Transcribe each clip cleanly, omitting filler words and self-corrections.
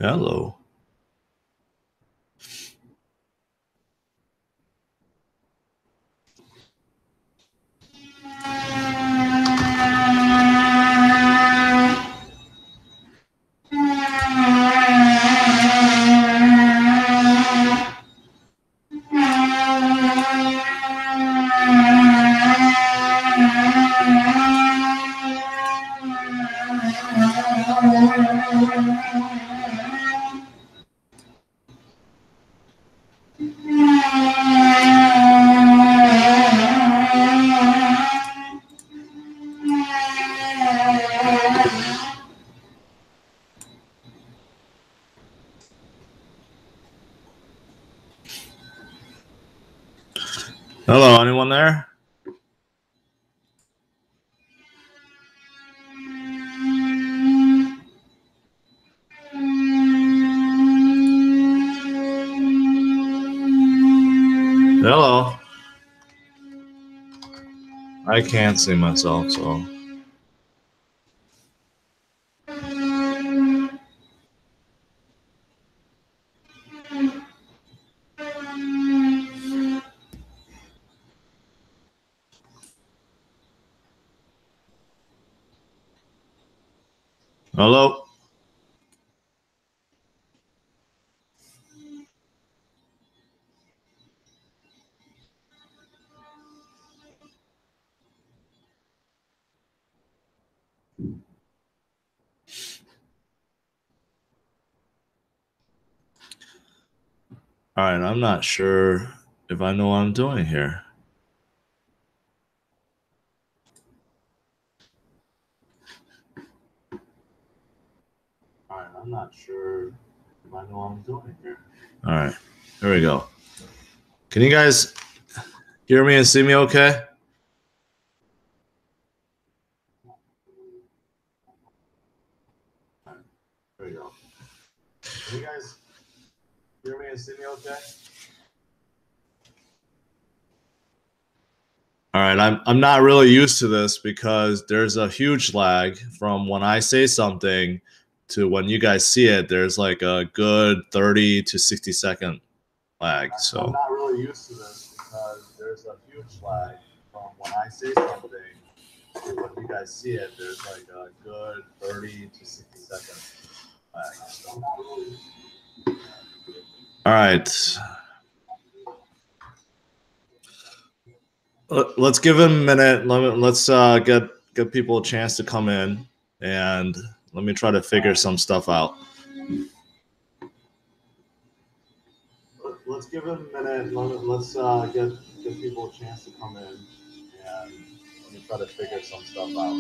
Hello. Hello, anyone there? Hello. I can't see myself, so. Hello. All right, I'm not sure if I know what I'm doing here. All right, I'm not sure if I know what I'm doing here. All right, here we go. Can you guys hear me and see me okay? All right, here we go. Can you guys hear me and see me okay? All right, I'm not really used to this because there's a huge lag from when I say something to when you guys see it. There's like a good 30 to 60 second lag. So I'm not really used to this because there's a huge lag from when I say something to when you guys see it. There's like a good 30 to 60 second lag. So I'm not really used to this. All right. Let's give him a minute. Let's get people a chance to come in, and let me try to figure some stuff out. Let's give him a minute. Let's get people a chance to come in, and let me try to figure some stuff out.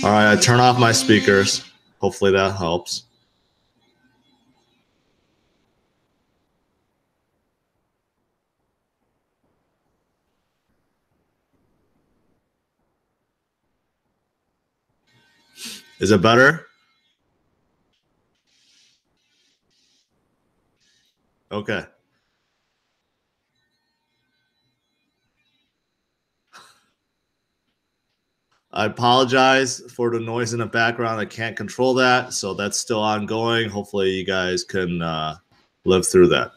All right, I turn off my speakers. Hopefully that helps. Is it better? Okay. I apologize for the noise in the background. I can't control that, so that's still ongoing. Hopefully you guys can live through that.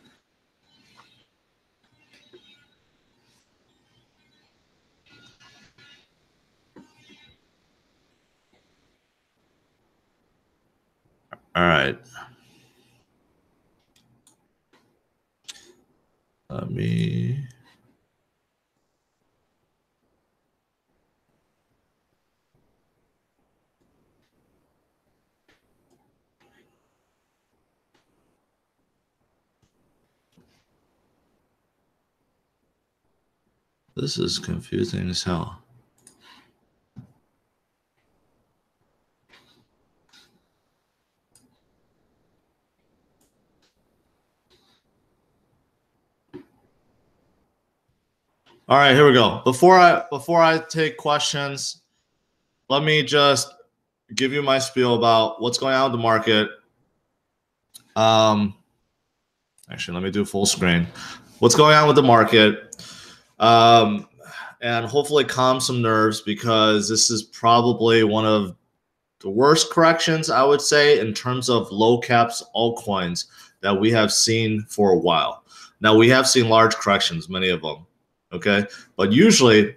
All right. Let me... This is confusing as hell. All right, here we go. Before I take questions, let me just give you my spiel about what's going on with the market. Actually, let me do full screen. What's going on with the market? And hopefully calm some nerves, because this is probably one of the worst corrections, I would say, in terms of low caps altcoins that we have seen for a while. Now, we have seen large corrections, many of them, okay? But usually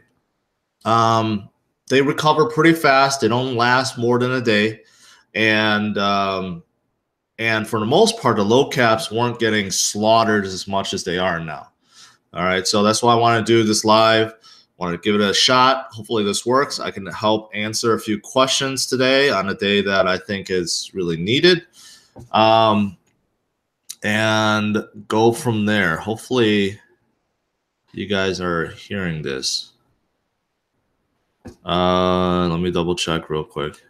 they recover pretty fast. They don't last more than a day. And for the most part, the low caps weren't getting slaughtered as much as they are now. All right, so that's why I want to do this live. Want to give it a shot. Hopefully this works. I can help answer a few questions today on a day that I think is really needed. And go from there. Hopefully you guys are hearing this. Let me double check real quick.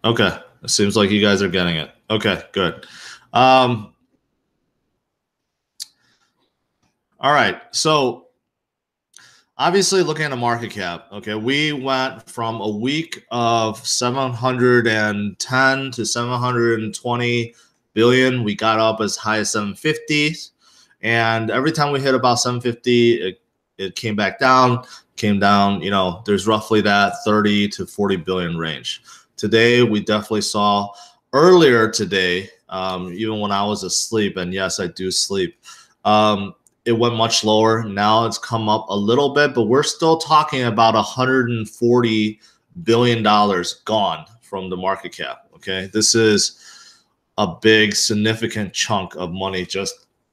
Okay, it seems like you guys are getting it. Okay, good. All right, so obviously looking at the market cap, okay, we went from a week of 710 to 720 billion. We got up as high as 750, and every time we hit about 750, it came back down, you know, there's roughly that 30 to 40 billion range. Today, we definitely saw earlier today, even when I was asleep, and yes, I do sleep, it went much lower. Now it's come up a little bit, but we're still talking about $140 billion gone from the market cap, okay? This is a big, significant chunk of money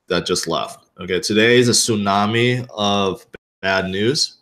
that just left, okay? Today is a tsunami of bad news.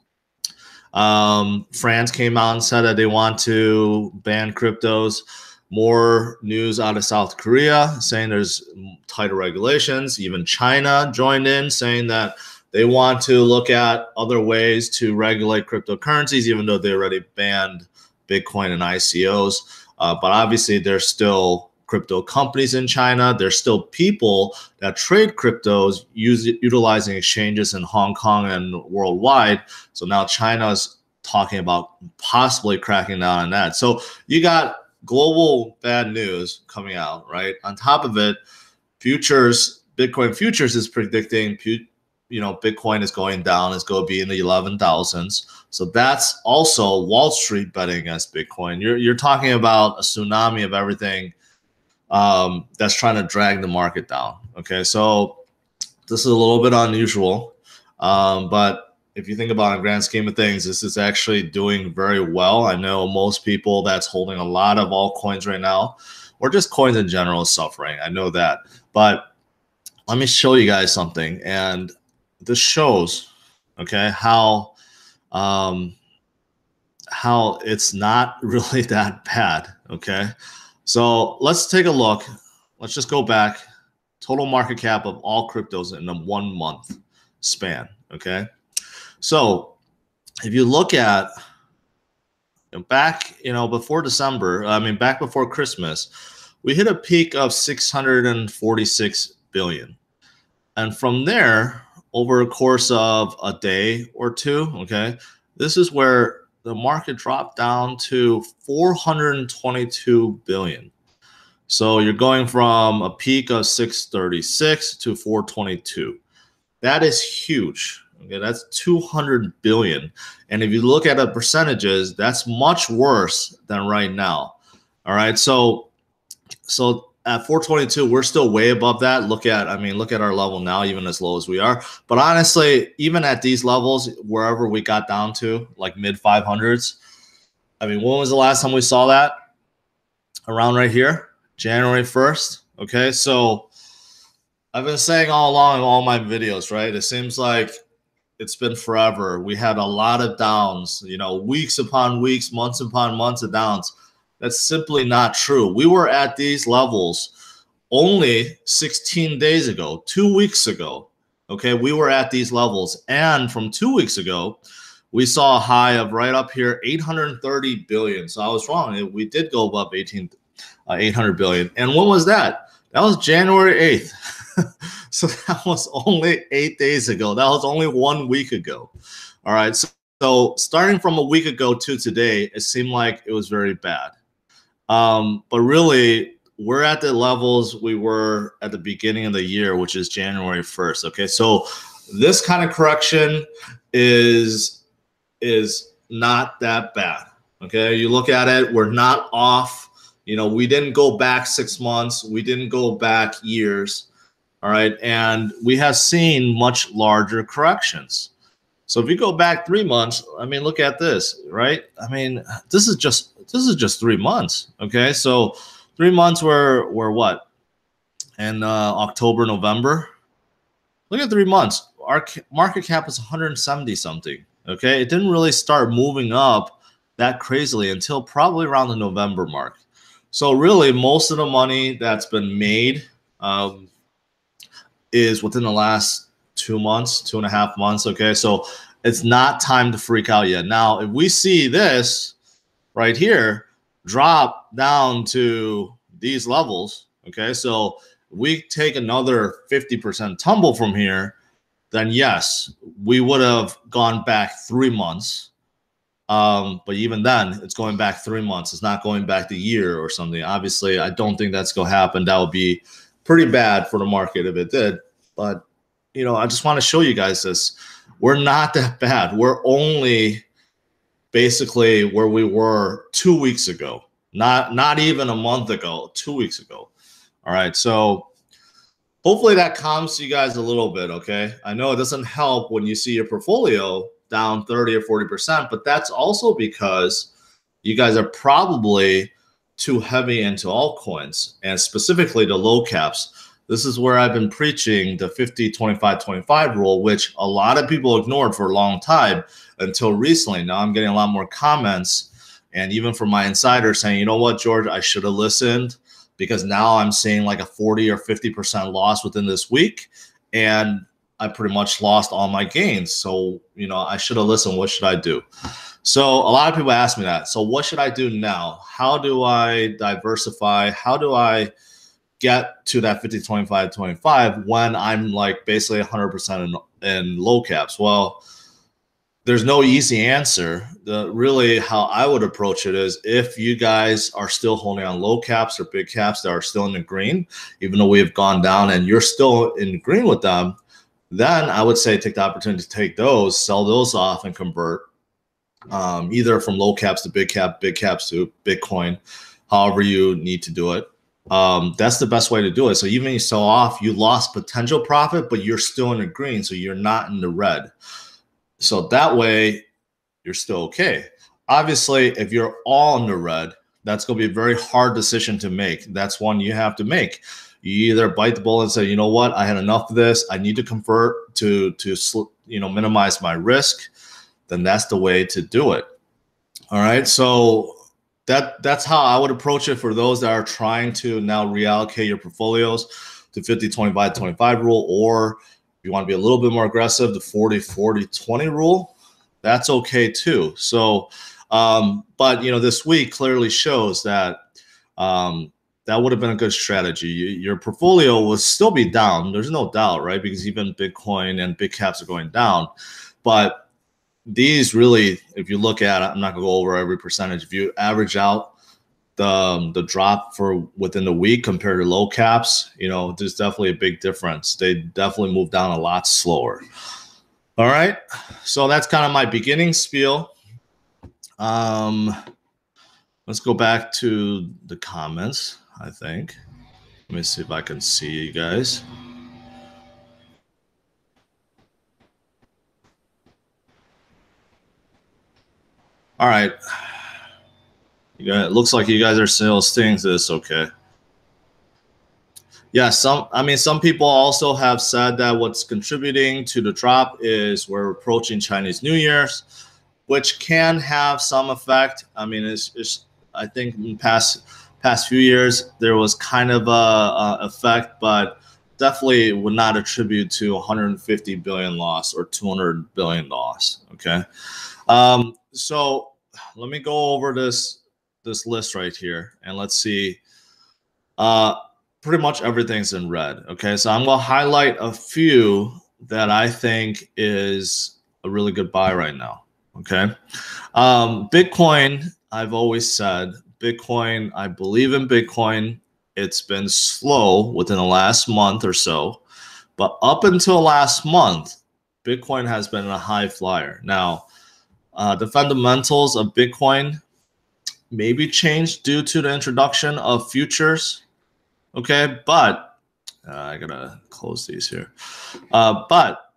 France came out and said that they want to ban cryptos. More news out of South Korea saying there's tighter regulations. Even China joined in saying that they want to look at other ways to regulate cryptocurrencies, even though they already banned Bitcoin and ICOs. But obviously, there's still crypto companies in China. There's still people that trade cryptos utilizing exchanges in Hong Kong and worldwide. So now China's talking about possibly cracking down on that. So you got global bad news coming out, right? On top of it, Bitcoin futures is predicting, you know, Bitcoin is going down. It's going to be in the 11,000s. So that's also Wall Street betting against Bitcoin. You're talking about a tsunami of everything that's trying to drag the market down. Okay, so this is a little bit unusual, but if you think about it in the grand scheme of things, this is actually doing very well. I know most people that's holding a lot of altcoins right now, or just coins in general, is suffering. I know that, but let me show you guys something, and this shows, okay, how it's not really that bad. Okay. So let's take a look. Let's just go back. Total market cap of all cryptos in a 1 month span. Okay. So if you look at back, you know, before December, back before Christmas, we hit a peak of 646 billion. And from there, over a course of a day or two, okay, this is where the market dropped down to 422 billion. So you're going from a peak of 636 to 422. That is huge. Okay, that's 200 billion. And if you look at the percentages, that's much worse than right now. All right, so at 422, we're still way above that. Look at our level now, even as low as we are. But honestly, even at these levels, wherever we got down to, like mid 500s, when was the last time we saw that? Around right here, January 1st. Okay, so I've been saying all along in all my videos, right? It seems like it's been forever. We had a lot of downs, you know, weeks upon weeks, months upon months of downs. That's simply not true. We were at these levels only 16 days ago, 2 weeks ago. Okay, we were at these levels. And from 2 weeks ago, we saw a high of right up here, 830 billion. So I was wrong. We did go above 800 billion. And when was that? That was January 8th. So that was only 8 days ago. That was only 1 week ago. All right. So starting from a week ago to today, it seemed like it was very bad. But really, we're at the levels we were at the beginning of the year, which is January 1st. Okay, so this kind of correction is not that bad. Okay, you look at it, we're not off. You know, we didn't go back 6 months, we didn't go back years. All right, and we have seen much larger corrections. So if you go back 3 months, I mean, look at this, right? I mean, this is just 3 months. Okay, so 3 months were what? In October, November. Look at 3 months. Our market cap is 170 something. Okay, it didn't really start moving up that crazily until probably around the November mark. So really, most of the money that's been made is within the last 2 months, 2.5 months. Okay, so it's not time to freak out yet. Now, if we see this right here drop down to these levels, okay, so we take another 50% tumble from here, then yes, we would have gone back 3 months. But even then, it's going back 3 months. It's not going back the year or something. Obviously, I don't think that's going to happen. That would be pretty bad for the market if it did. But, you know, I just want to show you guys this. We're not that bad. We're only basically where we were 2 weeks ago. Not even a month ago, 2 weeks ago. All right, so hopefully that calms you guys a little bit, okay? I know it doesn't help when you see your portfolio down 30 or 40%, but that's also because you guys are probably too heavy into altcoins and specifically the low caps. This is where I've been preaching the 50, 25, 25 rule, which a lot of people ignored for a long time until recently. Now I'm getting a lot more comments and even from my insiders saying, you know what, George, I should have listened because now I'm seeing like a 40 or 50% loss within this week. And I pretty much lost all my gains. So, you know, I should have listened. What should I do? So a lot of people ask me that. So what should I do now? How do I diversify? How do I get to that 50, 25, 25 when I'm like basically 100% in low caps? Well, there's no easy answer. Really how I would approach it is if you guys are still holding on low caps or big caps that are still in the green, even though we have gone down and you're still in the green with them, then I would say take the opportunity to take those, sell those off and convert either from low caps to big caps to Bitcoin, however you need to do it. That's the best way to do it. So even if you sell off, you lost potential profit, but you're still in the green, so you're not in the red. So that way, you're still okay. Obviously, if you're all in the red, that's going to be a very hard decision to make. That's one you have to make. You either bite the bullet and say, you know what, I had enough of this. I need to convert to minimize my risk. Then that's the way to do it. All right. So that's how I would approach it for those that are trying to now reallocate your portfolios to 50, 25, 25 rule, or if you want to be a little bit more aggressive, the 40, 40, 20 rule, that's okay too. So, but you know, this week clearly shows that that would have been a good strategy. Your portfolio will still be down. There's no doubt, right? Because even Bitcoin and big caps are going down. But these really, if you look at it, I'm not going to go over every percentage. If you average out the drop for within the week compared to low caps, you know, there's definitely a big difference. They definitely move down a lot slower. All right. So that's kind of my beginning spiel. Let's go back to the comments, I think. Let me see if I can see you guys. All right. It looks like you guys are still staying to this. Okay. Yeah, some people also have said that what's contributing to the drop is we're approaching Chinese New Year's, which can have some effect. I mean, I think in past few years there was kind of a effect, but definitely would not attribute to 150 billion loss or 200 billion loss. Okay, so let me go over this list right here, and let's see. Pretty much everything's in red. Okay, so I'm gonna highlight a few that I think is a really good buy right now. Okay, Bitcoin. I've always said Bitcoin. I believe in Bitcoin. it's been slow within the last month or so. But up until last month, Bitcoin has been a high flyer. Now, the fundamentals of Bitcoin maybe changed due to the introduction of futures. Okay, but I gotta close these here. But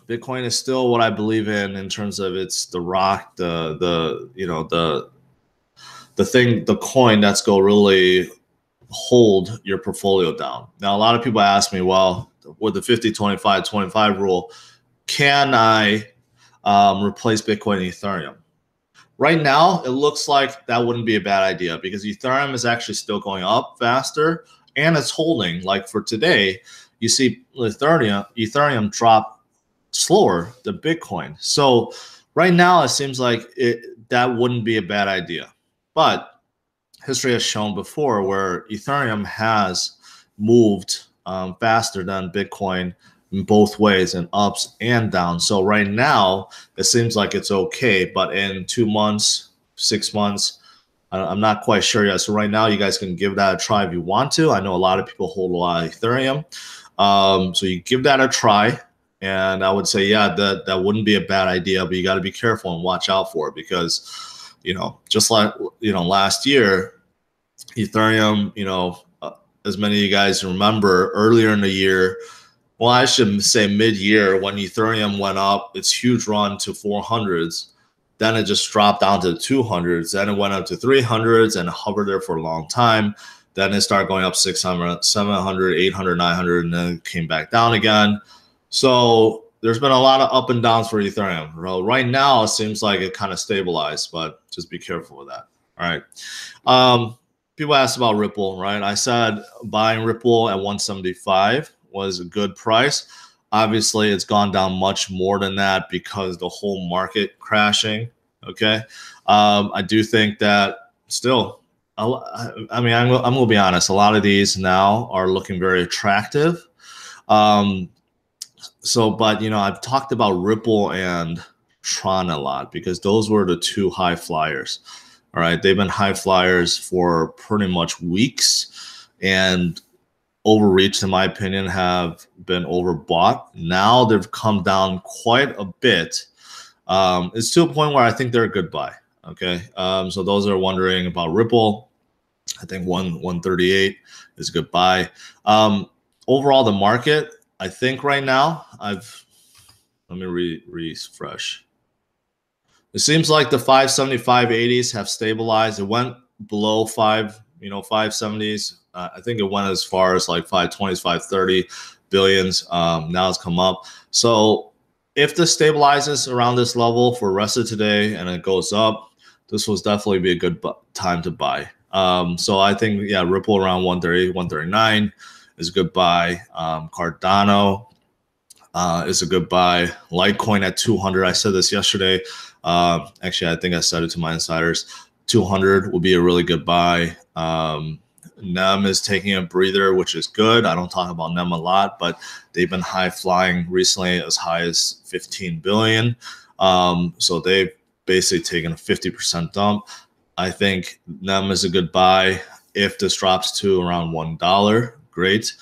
Bitcoin is still what I believe in terms of it's the rock, the thing, the coin that's going to really hold your portfolio down. Now, a lot of people ask me, well, with the 50-25-25 rule, can I replace Bitcoin and Ethereum? Right now, it looks like that wouldn't be a bad idea because Ethereum is actually still going up faster and it's holding. Like for today, you see Ethereum drop slower than Bitcoin. So right now, it seems like that wouldn't be a bad idea. But history has shown before where Ethereum has moved faster than Bitcoin in both ways, and ups and downs. So right now, it seems like it's okay. But in 2 months, 6 months, I'm not quite sure yet. So right now, you guys can give that a try if you want to. I know a lot of people hold a lot of Ethereum. So you give that a try. And I would say, yeah, that wouldn't be a bad idea, but you got to be careful and watch out for it because, just like, last year, Ethereum, as many of you guys remember earlier in the year, well, I should say mid-year when Ethereum went up, its huge run to 400s, then it just dropped down to 200s, then it went up to 300s and hovered there for a long time. Then it started going up 600, 700, 800, 900, and then it came back down again. So there's been a lot of up and downs for Ethereum. Right now, it seems like it kind of stabilized, but just be careful with that. All right. People asked about Ripple, right? I said buying Ripple at 175 was a good price. Obviously, it's gone down much more than that because the whole market crashing. Okay. I do think that still, I mean, I'm going to be honest. A lot of these now are looking very attractive. But I've talked about Ripple and Tron a lot because those were the two high flyers. All right, they've been high flyers for pretty much weeks, and overreached, in my opinion, have been overbought. Now they've come down quite a bit. It's to a point where I think they're a good buy. Okay, so those are wondering about Ripple, I think 138 is a good buy. Overall, the market, I think right now, let me refresh. It seems like the 575.80s have stabilized. It went below 570s. I think it went as far as like 520s, 530 billions. Now it's come up. So if this stabilizes around this level for the rest of today and it goes up, this will definitely be a good time to buy. So I think, yeah, Ripple around 130, 139 is a good buy. Cardano is a good buy. Litecoin at 200. I said this yesterday. Actually, I think I said it to my insiders. 200 will be a really good buy. NEM is taking a breather, which is good. I don't talk about NEM a lot, but they've been high flying recently, as high as 15 billion. So they've basically taken a 50% dump. I think NEM is a good buy. If this drops to around $1, great.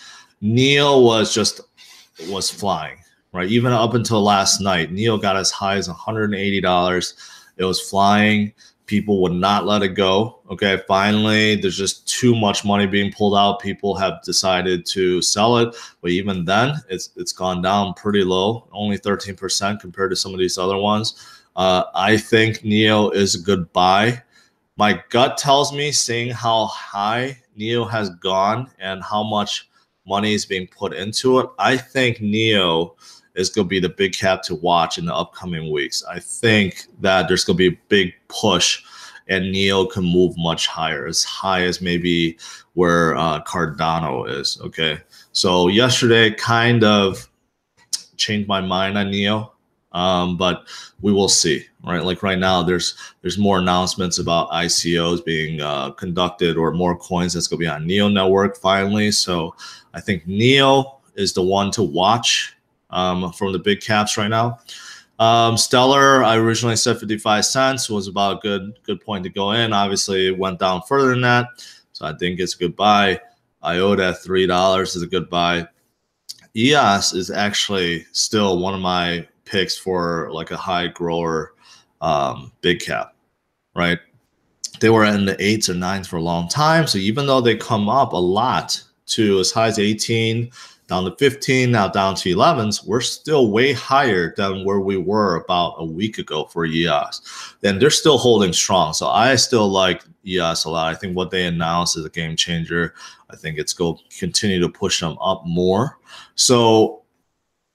NEO was flying, right? Even up until last night, NEO got as high as $180. It was flying. People would not let it go. Okay, finally, there's just too much money being pulled out. People have decided to sell it, but even then, it's gone down pretty low, only 13% compared to some of these other ones. I think NEO is a good buy. My gut tells me, seeing how high NEO has gone and how much money is being put into it, I think NEO is going to be the big cap to watch in the upcoming weeks. I think that there's going to be a big push and NEO can move much higher, as high as maybe where Cardano is. Okay, so yesterday kind of changed my mind on NEO, but we will see. Right, like right now, there's more announcements about ICOs being conducted, or more coins that's going to be on NEO network finally. So I think NEO is the one to watch from the big caps right now. Stellar, I originally said 55 cents was about a good point to go in. Obviously, it went down further than that, so I think it's a good buy. IOTA at $3 is a good buy. EOS is actually still one of my picks for like a high grower big cap, right? They were in the 8s or 9s for a long time. So even though they come up a lot to as high as 18, down to 15, now down to 11s, we're still way higher than where we were about a week ago for EOS. Then they're still holding strong. So I still like EOS a lot. I think what they announced is a game changer. I think it's going to continue to push them up more. So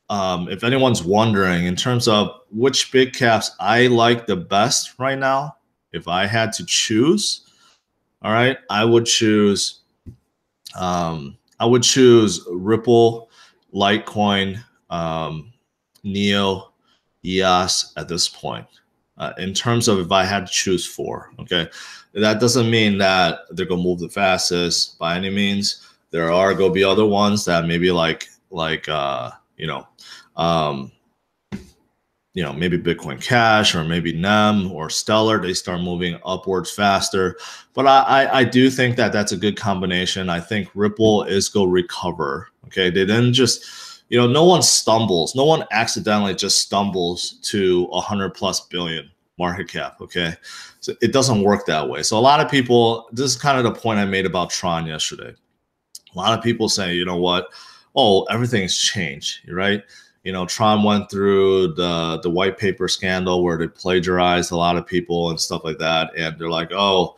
if anyone's wondering, in terms of which big caps I like the best right now, if I had to choose, all right, I would choose Ripple, Litecoin, Neo, EOS at this point. In terms of if I had to choose 4, okay, that doesn't mean that they're gonna move the fastest by any means. There are gonna be other ones that maybe maybe Bitcoin Cash or maybe NEM or Stellar, they start moving upwards faster. But I do think that that's a good combination. I think Ripple is going to recover. Okay, they didn't just, no one stumbles. No one accidentally just stumbles to 100+ billion market cap. Okay, so it doesn't work that way. So a lot of people, this is kind of the point I made about Tron yesterday. A lot of people say, you know what? Oh, everything's changed, right? Tron went through the white paper scandal where they plagiarized a lot of people and stuff like that. And they're like, oh,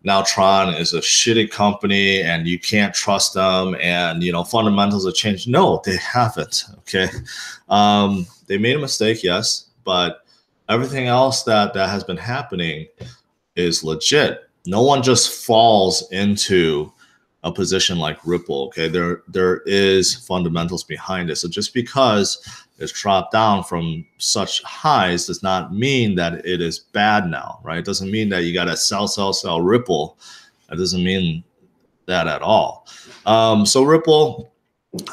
now Tron is a shitty company and you can't trust them. And, fundamentals have changed. No, they haven't. Okay. They made a mistake, yes. But everything else that has been happening is legit. No one just falls into a position like Ripple. Okay, there is fundamentals behind it. So just because it's dropped down from such highs does not mean that it is bad now, right? It doesn't mean that you got to sell Ripple. That doesn't mean that at all. So Ripple,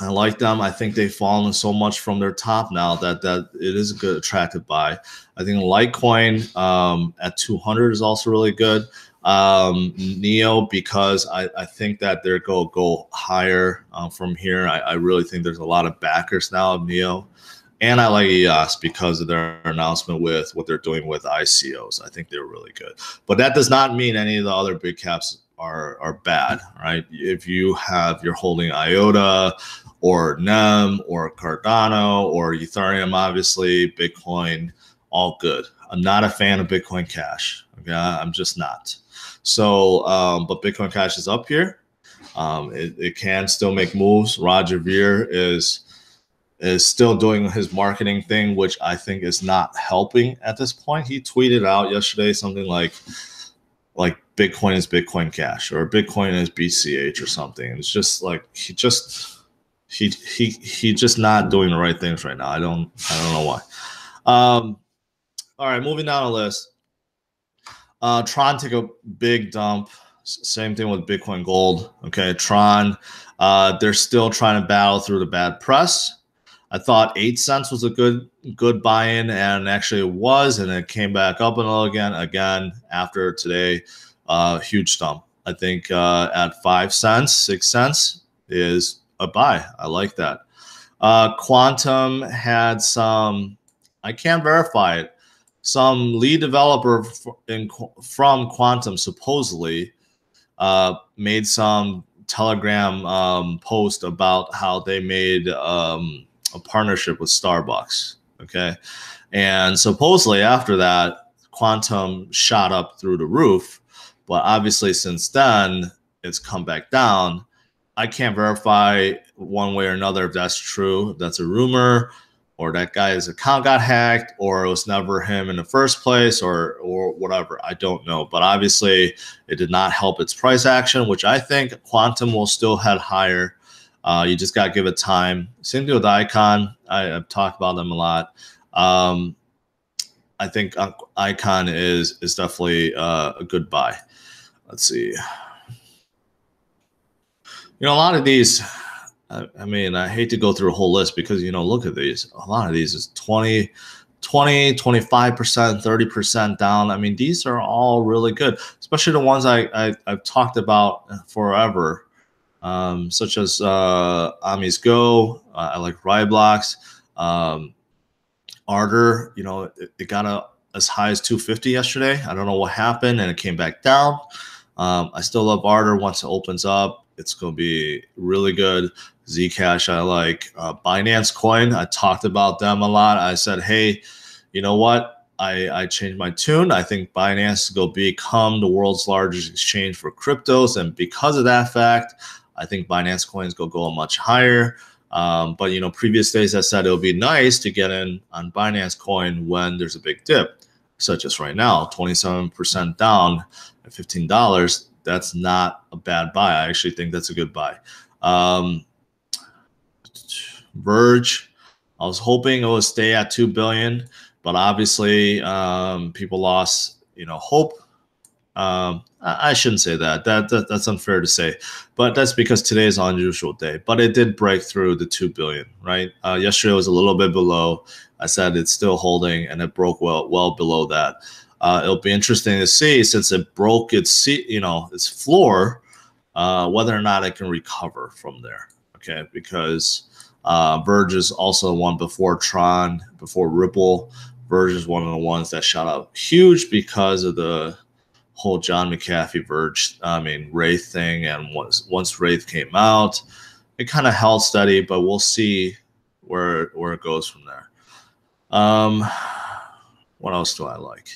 I like them. I think they've fallen so much from their top now that it is a good attractive buy. I think Litecoin at 200 is also really good. Neo, because I think that they're going to go higher from here. I really think there's a lot of backers now of Neo. And I like EOS because of their announcement with what they're doing with ICOs. I think they're really good. But that does not mean any of the other big caps are bad, right? If you're holding IOTA or NEM or Cardano or Ethereum, obviously, Bitcoin, all good. I'm not a fan of Bitcoin Cash. Okay, I'm just not. So, but Bitcoin Cash is up here. It can still make moves. Roger Ver is still doing his marketing thing, which I think is not helping at this point. He tweeted out yesterday something like Bitcoin is Bitcoin Cash or Bitcoin is BCH or something. It's just like he just not doing the right things right now. I don't know why. All right, moving down the list. Tron took a big dump. Same thing with Bitcoin Gold. Okay, Tron, they're still trying to battle through the bad press. I thought 8 cents was a good buy-in, and actually it was, and it came back up and again after today. Huge dump. I think at 5 cents, 6 cents is a buy. I like that. Quantum had some, I can't verify it, some lead developer from Quantum supposedly made some Telegram post about how they made a partnership with Starbucks. Okay. And supposedly after that, Quantum shot up through the roof. But obviously since then, it's come back down. I can't verify one way or another if that's true. If that's a rumor, or that guy's account got hacked, or it was never him in the first place, or whatever. I don't know. But obviously, it did not help its price action, which I think Quantum will still head higher. You just got to give it time. Same thing with Icon. I've talked about them a lot. I think Icon is definitely a good buy. Let's see. A lot of these, I mean, I hate to go through a whole list because, look at these. A lot of these is 20, 25%, 30% down. I mean, these are all really good, especially the ones I've talked about forever. such as Ami's Go. I like Ryblocks. Ardor, you know, it got as high as 250 yesterday. I don't know what happened, and it came back down. I still love Ardor. Once it opens up, it's going to be really good. Zcash, I like. Binance Coin, I talked about them a lot. I said, hey, you know what? I changed my tune. I think Binance will become the world's largest exchange for cryptos. And because of that fact, I think Binance Coins will go much higher. But, you know, previous days I said it would be nice to get in on Binance Coin when there's a big dip, such as right now, 27% down at $15. That's not a bad buy. I actually think that's a good buy. Verge, I was hoping it would stay at 2 billion, but obviously people lost, you know, hope. I shouldn't say that. That's unfair to say, but that's because today is an unusual day. But it did break through the 2 billion, right? Yesterday was a little bit below. I said it's still holding, and it broke well below that. It'll be interesting to see, since it broke its its floor, whether or not it can recover from there. Okay, because Verge is also one before Tron, before Ripple. Verge is one of the ones that shot up huge because of the whole John McAfee Wraith thing. And once Wraith came out, it kind of held steady, but we'll see where it goes from there. What else do I like?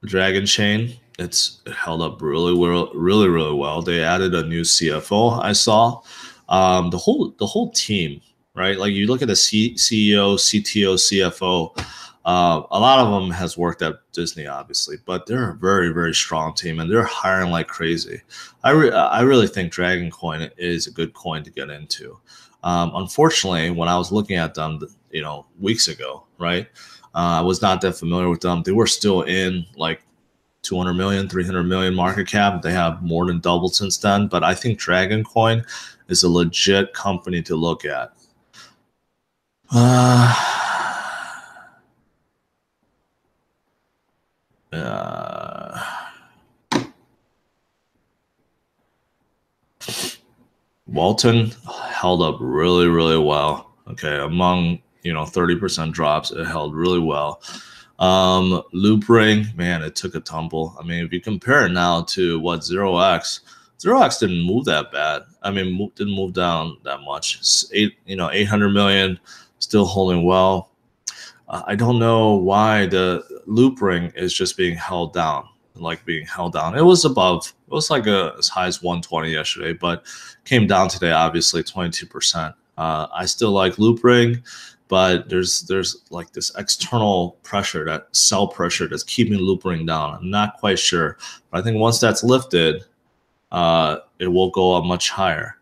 Dragon Chain, it held up really well. They added a new CFO. I saw the whole team, right? Like, you look at the CEO, CTO, CFO. A lot of them has worked at Disney, obviously, but they're a very strong team, and they're hiring like crazy. I really think Dragon Coin is a good coin to get into. Unfortunately, when I was looking at them, weeks ago, right? I was not that familiar with them. They were still in like 200 million, 300 million market cap. They have more than doubled since then. But I think Dragon Coin is a legit company to look at. Walton held up really well. Okay, among 30% drops, it held really well. Loop Ring, man, it took a tumble. I mean, if you compare it now to what 0x didn't move that bad. I mean, didn't move down that much. 800 million, still holding well. I don't know why the Loop Ring is just being held down. It was above. It was like as high as 120 yesterday, but came down today. Obviously, 22%. I still like Loop Ring, but there's like this external pressure, that sell pressure, that's keeping Loop Ring down. I'm not quite sure, but I think once that's lifted, it will go up much higher.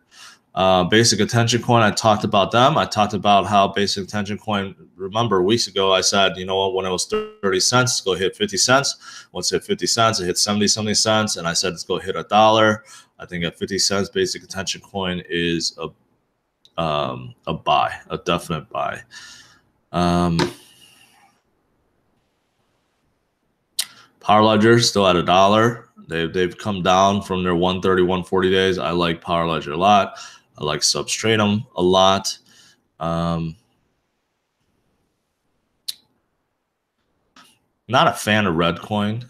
Basic Attention Coin, I talked about them. I talked about how Basic Attention Coin, remember weeks ago, I said, you know what, when it was 30 cents, go hit 50 cents. Once it hit 50 cents, it hit 70 cents. And I said, let's go hit $1. I think at 50 cents, Basic Attention Coin is a buy, a definite buy. Power Ledger still at $1. They've come down from their 130, 140 days. I like Power Ledger a lot. I like Substratum a lot. Not a fan of Redcoin.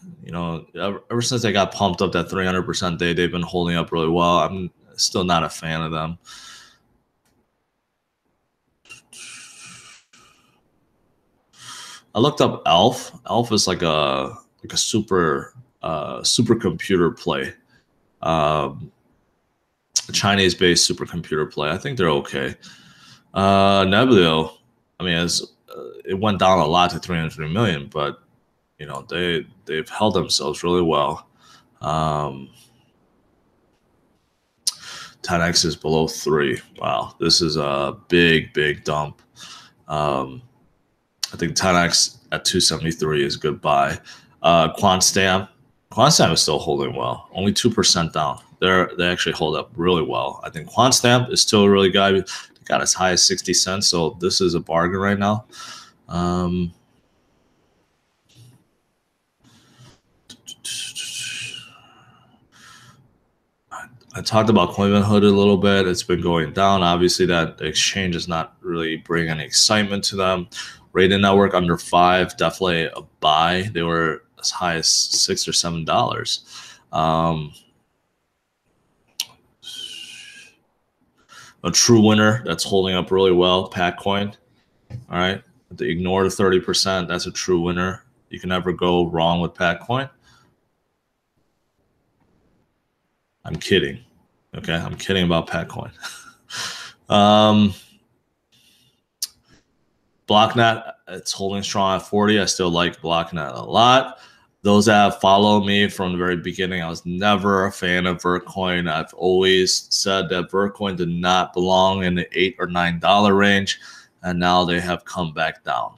Ever since they got pumped up that 300% day, they've been holding up really well. I'm still not a fan of them. I looked up ELF. ELF is like a supercomputer play. A Chinese-based supercomputer play. I think they're okay. Nebulio, I mean, it went down a lot to 303 million, but they've held themselves really well. 10x is below 3. Wow, this is a big dump. I think 10x at 273 is a good buy. QuantStamp is still holding well, only 2% down. They actually hold up really well. I think QuantStamp is still a really good. They got as high as 60 cents, so this is a bargain right now. I talked about Coinbin-Hood a little bit. It's been going down. Obviously, that exchange is not really bringing any excitement to them. Rated Network under 5, definitely a buy. They were as high as $6 or $7. A true winner that's holding up really well, Patcoin. All right, ignore the 30%. That's a true winner. You can never go wrong with Patcoin. I'm kidding. Okay, I'm kidding about Patcoin. Blocknet, it's holding strong at 40. I still like Blocknet a lot. Those that have followed me from the very beginning, I was never a fan of Vertcoin. I've always said that Vertcoin did not belong in the $8 or $9 range, and now they have come back down.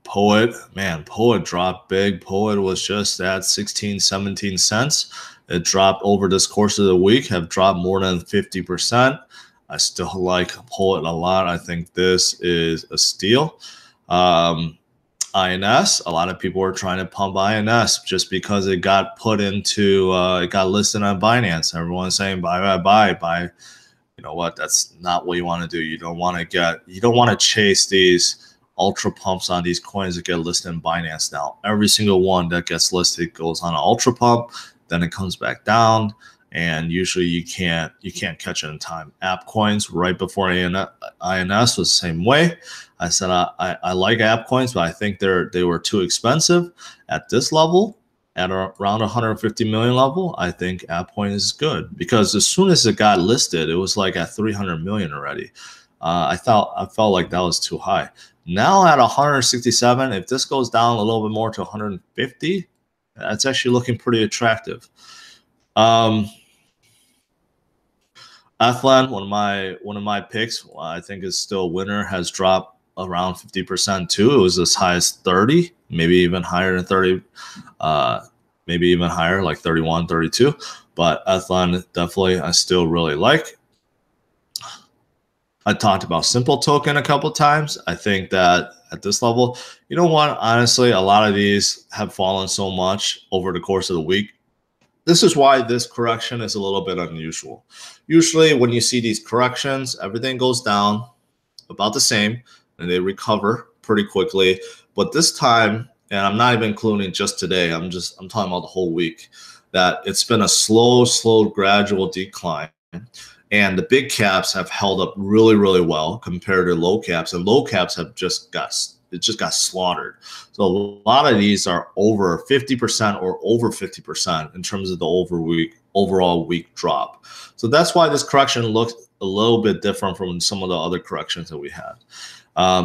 Poet, man, Poet dropped big. Poet was just at 16, 17 cents. It dropped over this course of the week, have dropped more than 50%. I still like Poet a lot. I think this is a steal. INS, a lot of people were trying to pump INS just because it got put into, it got listed on Binance. Everyone's saying buy. You know what? That's not what you want to do. You don't want to chase these ultra pumps on these coins that get listed in Binance now. Every single one that gets listed goes on an ultra pump, then it comes back down, and usually you can't catch it in time. App coins right before INS was the same way. I said I like app coins, but I think they were too expensive at this level. At around 150 million level, I think AppCoin is good because as soon as it got listed, it was like at 300 million already. I felt like that was too high. Now at 167, if this goes down a little bit more to 150, that's actually looking pretty attractive. Athlan, one of my picks, I think is still a winner, has dropped around 50% too. It was as high as 30, maybe even higher than 30, maybe even higher, like 31, 32. But Athlan, definitely, I still really like. I talked about Simple Token a couple times. I think that at this level, you know what? Honestly, a lot of these have fallen so much over the course of the week. This is why this correction is a little bit unusual. Usually when you see these corrections, everything goes down about the same and they recover pretty quickly. But this time, and I'm not even including just today, I'm talking about the whole week, that it's been a slow, gradual decline. And the big caps have held up really, really well compared to low caps, and low caps have just got slaughtered. So a lot of these are over 50% or over 50% in terms of the overall week drop. So that's why this correction looks a little bit different from some of the other corrections that we had.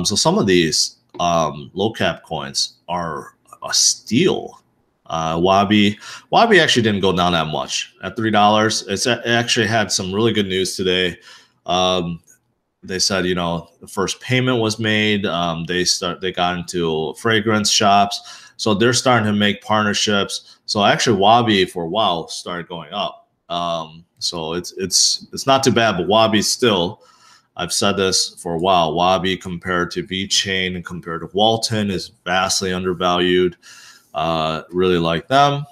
So some of these low cap coins are a steal. Wabi actually didn't go down that much at $3. It actually had some really good news today. They said, you know, the first payment was made. They got into fragrance shops, so they're starting to make partnerships. So actually, Wabi for a while started going up. So it's not too bad, but Wabi still. I've said this for a while. Wabi compared to VeChain and compared to Walton is vastly undervalued. Really like them.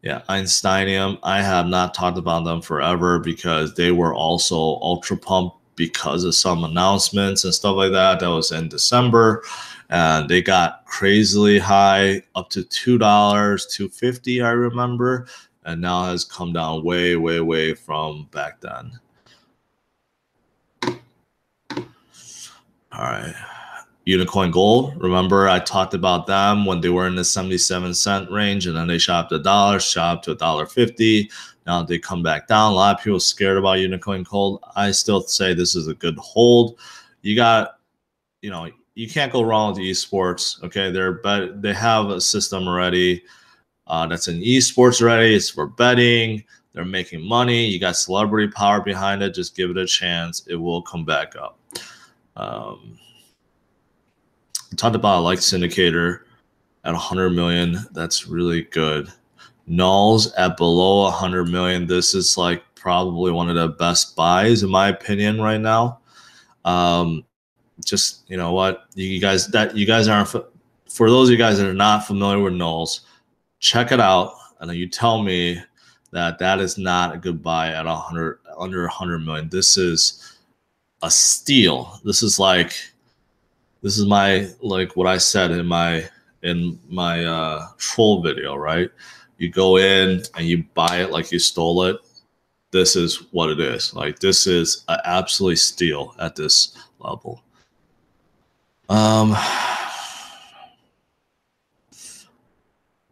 Yeah, Einsteinium. I have not talked about them forever because they were also ultra pumped because of some announcements and stuff like that. That was in December, and they got crazily high, up to $2, $2.50, I remember, and now has come down way, way, way from back then. All right. Unicoin Gold. Remember, I talked about them when they were in the 77-cent range, and then they shot up to $1, shot up to $1.50. Now they come back down. A lot of people scared about Unicoin Gold. I still say this is a good hold. You got, you know, you can't go wrong with esports. Okay, they have a system already that's in esports already. It's for betting. They're making money. You got celebrity power behind it. Just give it a chance. It will come back up. I talked about like syndicator at 100 million. That's really good. Nulls at below 100 million. This is like probably one of the best buys in my opinion right now. just, you know what, you guys aren't, for those of you guys that are not familiar with nulls, check it out, and then you tell me that that is not a good buy at under 100 million. This is a steal. This is my, like what I said in my troll video, right? You go in and you buy it like you stole it. This is what it is. Like, this is an absolute steal at this level.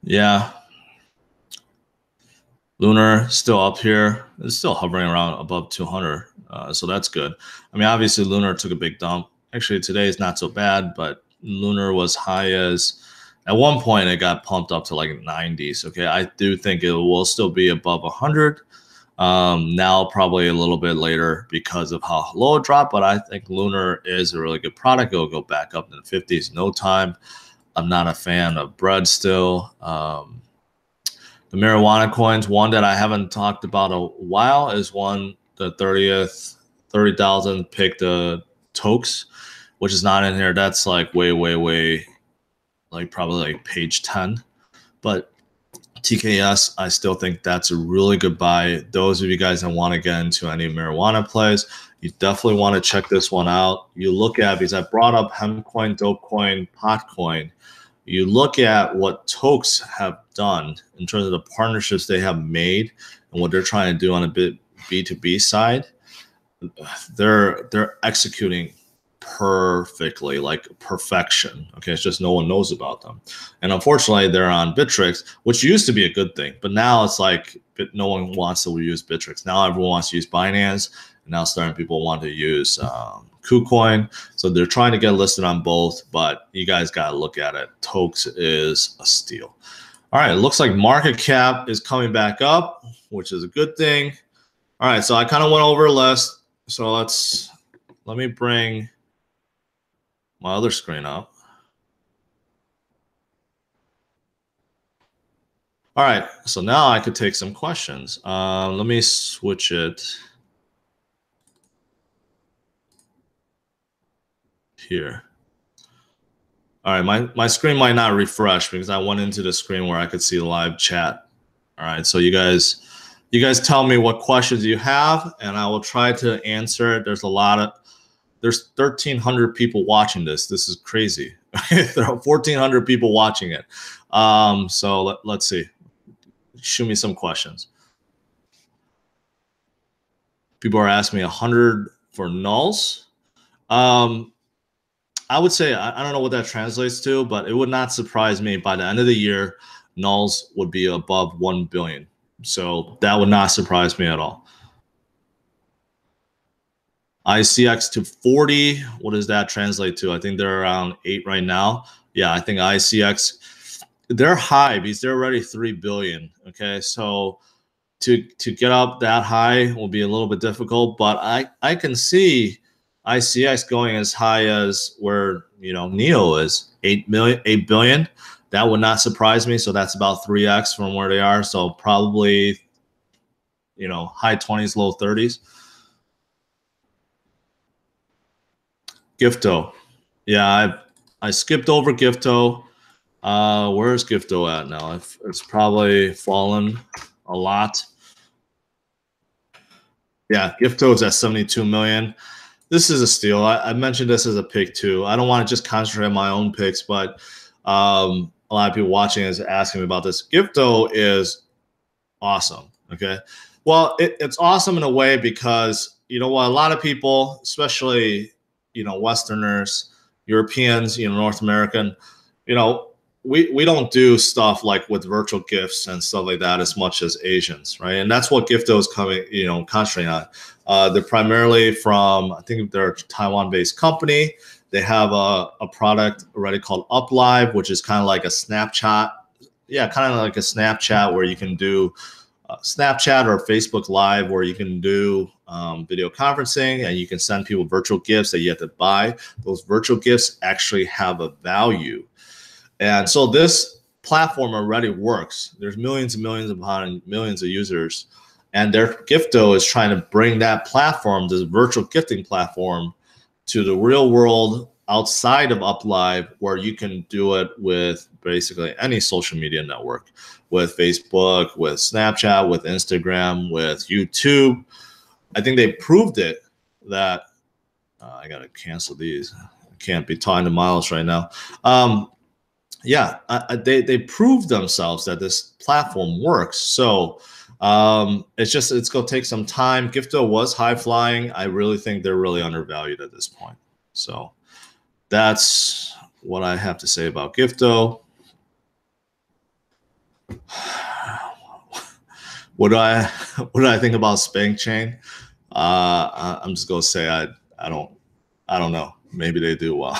Yeah. Lunar still up here. It's still hovering around above 200. So that's good. I mean, obviously Lunar took a big dump. Actually, today is not so bad, but Lunar was high as, at one point it got pumped up to like 90s. Okay, I do think it will still be above 100. Now probably a little bit later because of how low it dropped, but I think Lunar is a really good product. It'll go back up in the 50s in no time. I'm not a fan of bread still. The marijuana coins, one that I haven't talked about a while is one, the 30,000 pick the Tokes, which is not in here. That's like way, like probably like page 10. But TKS, I still think that's a really good buy. Those of you guys that want to get into any marijuana plays, you definitely want to check this one out. You look at, because I brought up hemp coin, dope coin, pot coin. You look at what Tokes have done in terms of the partnerships they have made and what they're trying to do on a bit B2B side. They're executing perfectly, like perfection. Okay, it's just no one knows about them. And unfortunately, they're on Bittrex, which used to be a good thing, but now it's like no one wants to use Bittrex. Now everyone wants to use Binance, and now starting people want to use KuCoin. So they're trying to get listed on both, but you guys got to look at it. Tokes is a steal. All right, it looks like market cap is coming back up, which is a good thing. All right, so I kind of went over a list. So let me bring my other screen up. All right, so now I could take some questions. Let me switch it here. All right, my screen might not refresh because I went into the screen where I could see live chat. All right, so you guys tell me what questions you have, and I will try to answer it. There's 1,300 people watching this. This is crazy. There are 1,400 people watching it. So let's see. Shoot me some questions. People are asking me 100 for nulls. I would say, I don't know what that translates to, but it would not surprise me by the end of the year, nulls would be above 1 billion. So that would not surprise me at all. ICX to 40, what does that translate to? I think they're around 8 right now. Yeah, I think ICX, they're high because they're already 3 billion. Okay, so to get up that high will be a little bit difficult, but I can see ICX going as high as where, you know, NEO is 8 billion. That would not surprise me. So that's about 3x from where they are. So probably, you know, high 20s, low 30s. Gifto. Yeah, I skipped over Gifto. Where's Gifto at now? It's probably fallen a lot. Yeah, Gifto is at 72 million. This is a steal. I mentioned this as a pick too. I don't want to just concentrate on my own picks, but a lot of people watching is asking me about this. Gifto is awesome. Okay. Well, it's awesome in a way because, you know what, a lot of people, especially, you know, Westerners, Europeans, you know, North American, you know, we don't do stuff like with virtual gifts and stuff like that as much as Asians, right? And that's what Gifto is coming, you know, concentrating on. They're primarily from, I think they're a Taiwan-based company. They have a product already called UpLive, which is kind of like a Snapchat. Yeah, kind of like a Snapchat where you can do Snapchat or Facebook Live where you can do video conferencing and you can send people virtual gifts that you have to buy. Those virtual gifts actually have a value. And so this platform already works. There's millions and millions upon millions of users. And their Gifto is trying to bring that platform, this virtual gifting platform, to the real world outside of UpLive, where you can do it with basically any social media network, with Facebook, with Snapchat, with Instagram, with YouTube. I think they proved it that I got to cancel these. I can't be talking to Miles right now. Yeah, they proved themselves that this platform works. So it's going to take some time. Gifto was high flying. I really think they're really undervalued at this point. So that's what I have to say about Gifto. What do I think about Spank Chain? I'm just gonna say I don't know. Maybe they do well.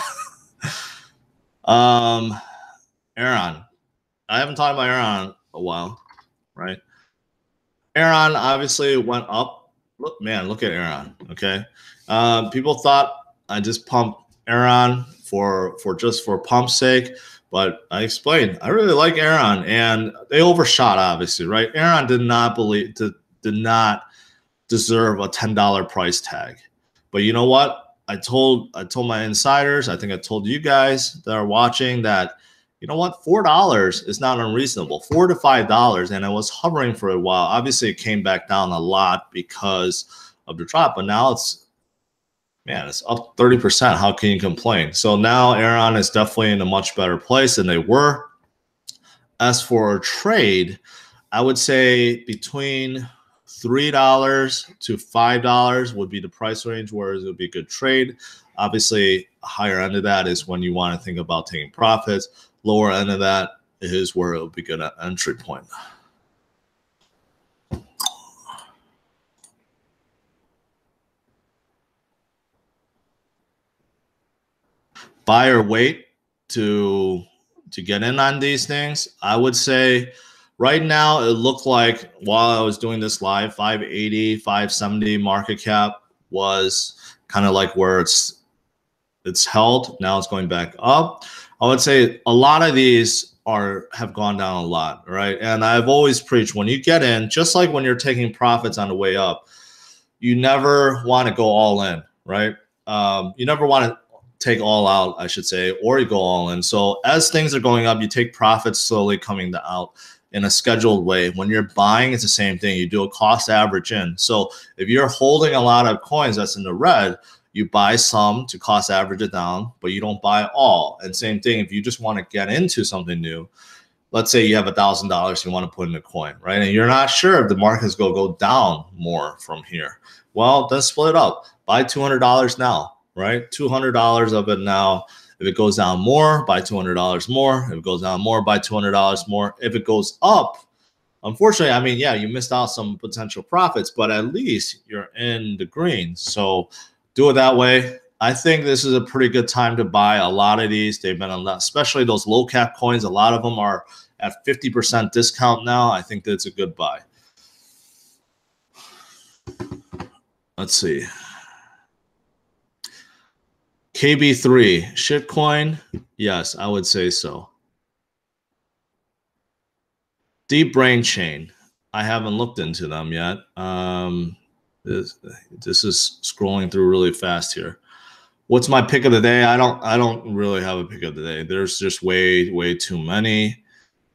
Aaron, I haven't talked about Aaron in a while, right? Aaron obviously went up. Look at Aaron. Okay, people thought I just pumped Aaron for pump's sake, but I explained I really like Aaron, and they overshot obviously, right? Aaron did not deserve a $10 price tag, but you know what? I told my insiders. I think I told you guys that are watching that. You know what? $4 is not unreasonable. $4 to $5, and it was hovering for a while. Obviously, it came back down a lot because of the drop, but now it's up 30%. How can you complain? So now Aaron is definitely in a much better place than they were. As for a trade, I would say between $3 to $5 would be the price range where it would be a good trade. Obviously, a higher end of that is when you want to think about taking profits. Lower end of that is where it would be good at entry point. Buy or wait to get in on these things. I would say right now it looked like while I was doing this live, 580, 570 market cap was kind of like where it's held. Now it's going back up. I would say a lot of these have gone down a lot, right? And I've always preached when you get in, just like when you're taking profits on the way up, you never want to go all in, right? You never want to take all out, I should say, or you go all in. So as things are going up, you take profits slowly coming out in a scheduled way. When you're buying, it's the same thing. You do a cost average in. So if you're holding a lot of coins that's in the red, you buy some to cost average it down, but you don't buy all. And same thing, if you just want to get into something new, let's say you have $1,000 you want to put in a coin, right? And you're not sure if the market's going to go down more from here. Well, then split it up. Buy $200 now, right? $200 of it now. If it goes down more, buy $200 more. If it goes down more, buy $200 more. If it goes up, unfortunately, I mean, yeah, you missed out some potential profits, but at least you're in the green. So do it that way. I think this is a pretty good time to buy a lot of these. They've been a lot, especially those low cap coins. A lot of them are at 50% discount now. I think that's a good buy. Let's see. KB3, shitcoin. Yes, I would say so. Deep Brain Chain. I haven't looked into them yet. This is scrolling through really fast here. What's my pick of the day? I don't really have a pick of the day. There's just way too many.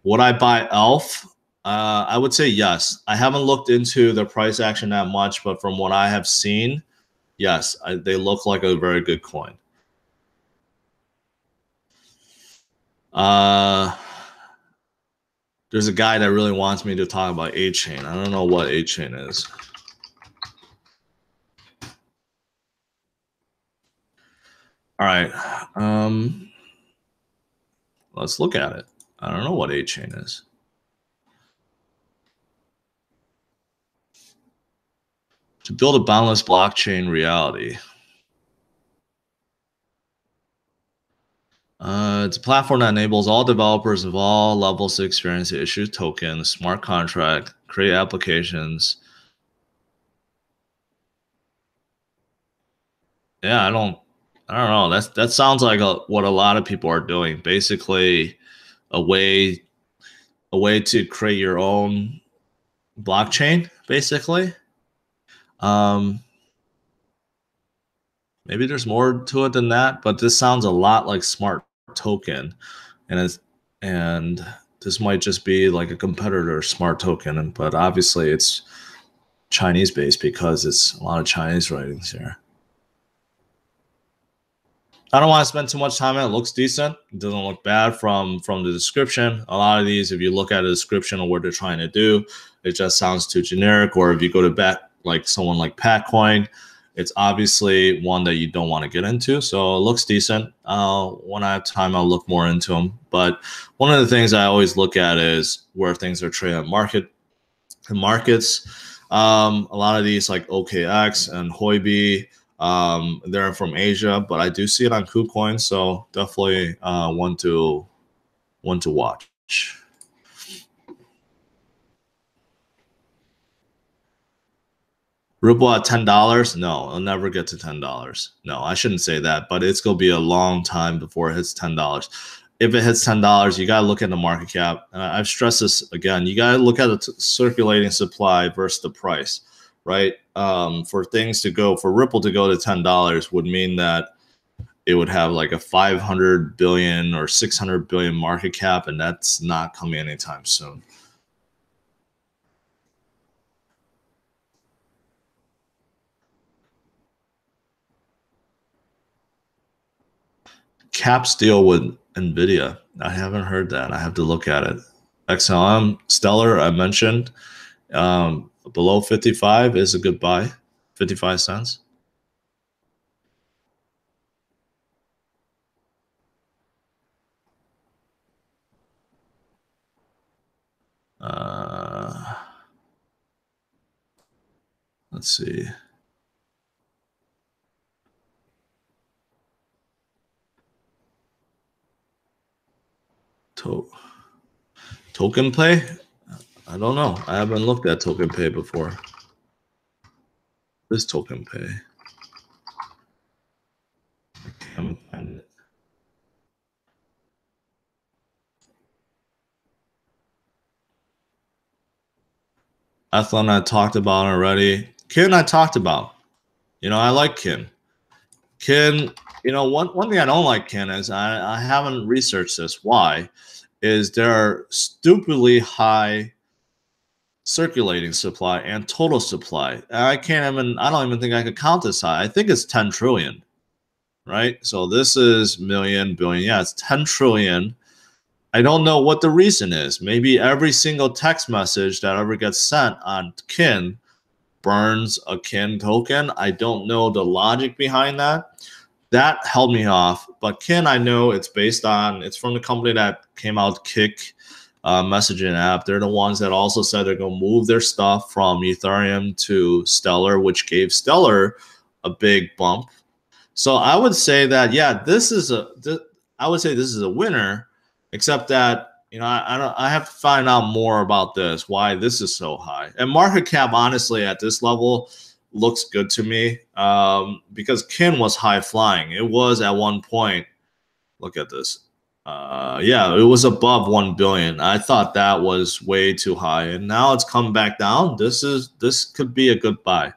Would I buy ELF? I would say yes. I haven't looked into the price action that much, but from what I have seen, yes, they look like a very good coin. There's a guy that really wants me to talk about A-Chain. I don't know what A-Chain is. All right. Let's look at it. I don't know what A-Chain is. To build a boundless blockchain reality. It's a platform that enables all developers of all levels to experience the issue tokens, smart contract, create applications. Yeah, I don't know. That sounds like what a lot of people are doing. Basically, a way to create your own blockchain. Basically, Maybe there's more to it than that, but this sounds a lot like Smart Token, and this might just be like a competitor Smart Token, but obviously it's Chinese based because it's a lot of Chinese writings here. I don't want to spend too much time on it. It looks decent. It doesn't look bad from the description. A lot of these, if you look at the description of what they're trying to do, it just sounds too generic. Or if you go to bet like someone like Patcoin, it's obviously one that you don't want to get into. So it looks decent. When I have time, I'll look more into them. But one of the things I always look at is where things are trading at markets. A lot of these like OKX and Huobi, they're from Asia, but I do see it on KuCoin, so definitely one to watch. Ripple at $10? No, it'll never get to $10. No, I shouldn't say that, but it's gonna be a long time before it hits $10. If it hits $10, you gotta look at the market cap. I've stressed this again. You gotta look at the circulating supply versus the price, right? For things to go, for Ripple to go to $10 would mean that it would have like a 500 billion or 600 billion market cap, and that's not coming anytime soon. Caps deal with NVIDIA. I haven't heard that. I have to look at it. XLM, Stellar, I mentioned. Below 55 is a good buy. 55 cents. Let's see. Token Pay? I don't know. I haven't looked at Token Pay before. This Token Pay. I can't find it. Athlon I talked about already. Kin I talked about. You know, I like Kin. Kin, you know, one thing I don't like Kin is I haven't researched this. Why? Is there are stupidly high circulating supply and total supply. I don't even think I could count this high. I think it's 10 trillion, right? So this is million, billion. Yeah, it's 10 trillion. I don't know what the reason is. Maybe every single text message that ever gets sent on Kin burns a Kin token. I don't know the logic behind that. That held me off. But Kin, I know it's from the company that came out, Kick messaging app. They're the ones that also said they're going to move their stuff from Ethereum to Stellar, which gave Stellar a big bump. So I would say that, yeah, this is a winner, except that, you know, I have to find out more about this, why this is so high. And market cap, honestly, at this level looks good to me, because Kin was high flying. It was at one point, look at this. Yeah, it was above 1 billion. I thought that was way too high, and now it's come back down. This could be a good buy.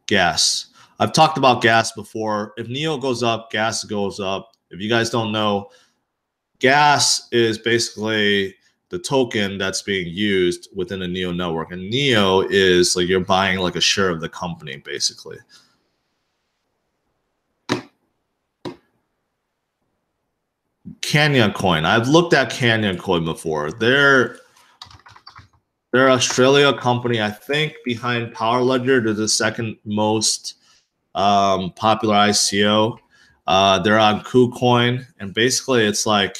Gas. I've talked about gas before. If NEO goes up, gas goes up. If you guys don't know, gas is basically the token that's being used within the NEO network. And NEO is like you're buying like a share of the company, basically. Canyon Coin. I've looked at Canyon Coin before. They're Australia company. I think behind Power Ledger, they're the second most popular ICO. They're on KuCoin, and basically it's like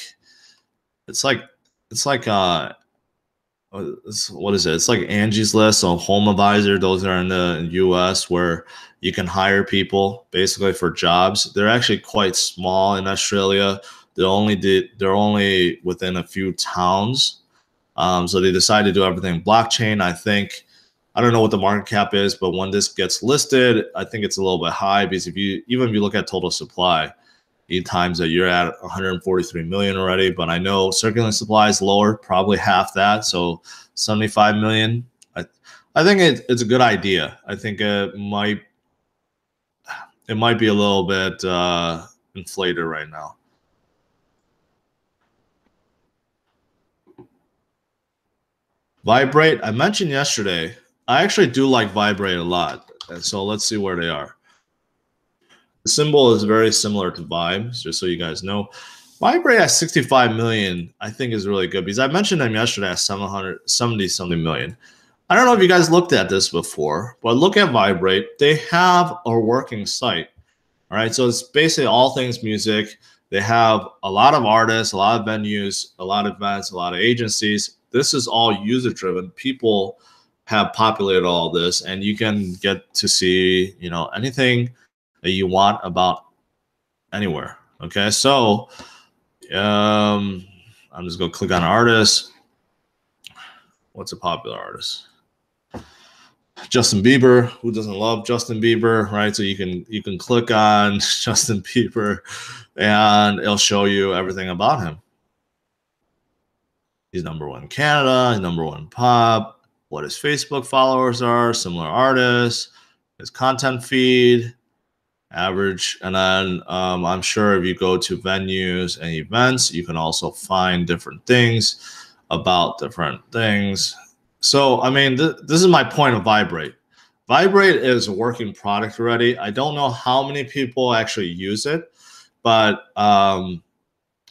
what is it? It's like Angie's List or Home Advisor. Those are in the US where you can hire people basically for jobs. They're actually quite small in Australia. They're only within a few towns. So they decided to do everything blockchain. I don't know what the market cap is, but when this gets listed, I think it's a little bit high because even if you look at total supply, 8 times that, you're at 143 million already. But I know circulating supply is lower, probably half that, so 75 million. I think it's a good idea. I think it might be a little bit inflated right now. Vibrate, I mentioned yesterday. I actually do like Vibrate a lot. And so let's see where they are. The symbol is very similar to Vibes, just so you guys know. Vibrate at 65 million, I think, is really good because I mentioned them yesterday at 770 something million. I don't know if you guys looked at this before, but look at Vibrate. They have a working site. All right, so it's basically all things music. They have a lot of artists, a lot of venues, a lot of events, a lot of agencies. This is all user-driven. People have populated all this, and you can get to see, you know, anything that you want about anywhere. Okay, so I'm just gonna click on artists. What's a popular artist? Justin Bieber. Who doesn't love Justin Bieber, right? So you can click on Justin Bieber and it'll show you everything about him. He's #1 in Canada, he's #1 in pop, what his Facebook followers are, similar artists, his content feed, average. And then I'm sure if you go to venues and events, you can also find different things about different things. So, I mean, this is my point of Vibrate. Vibrate is a working product already. I don't know how many people actually use it, but I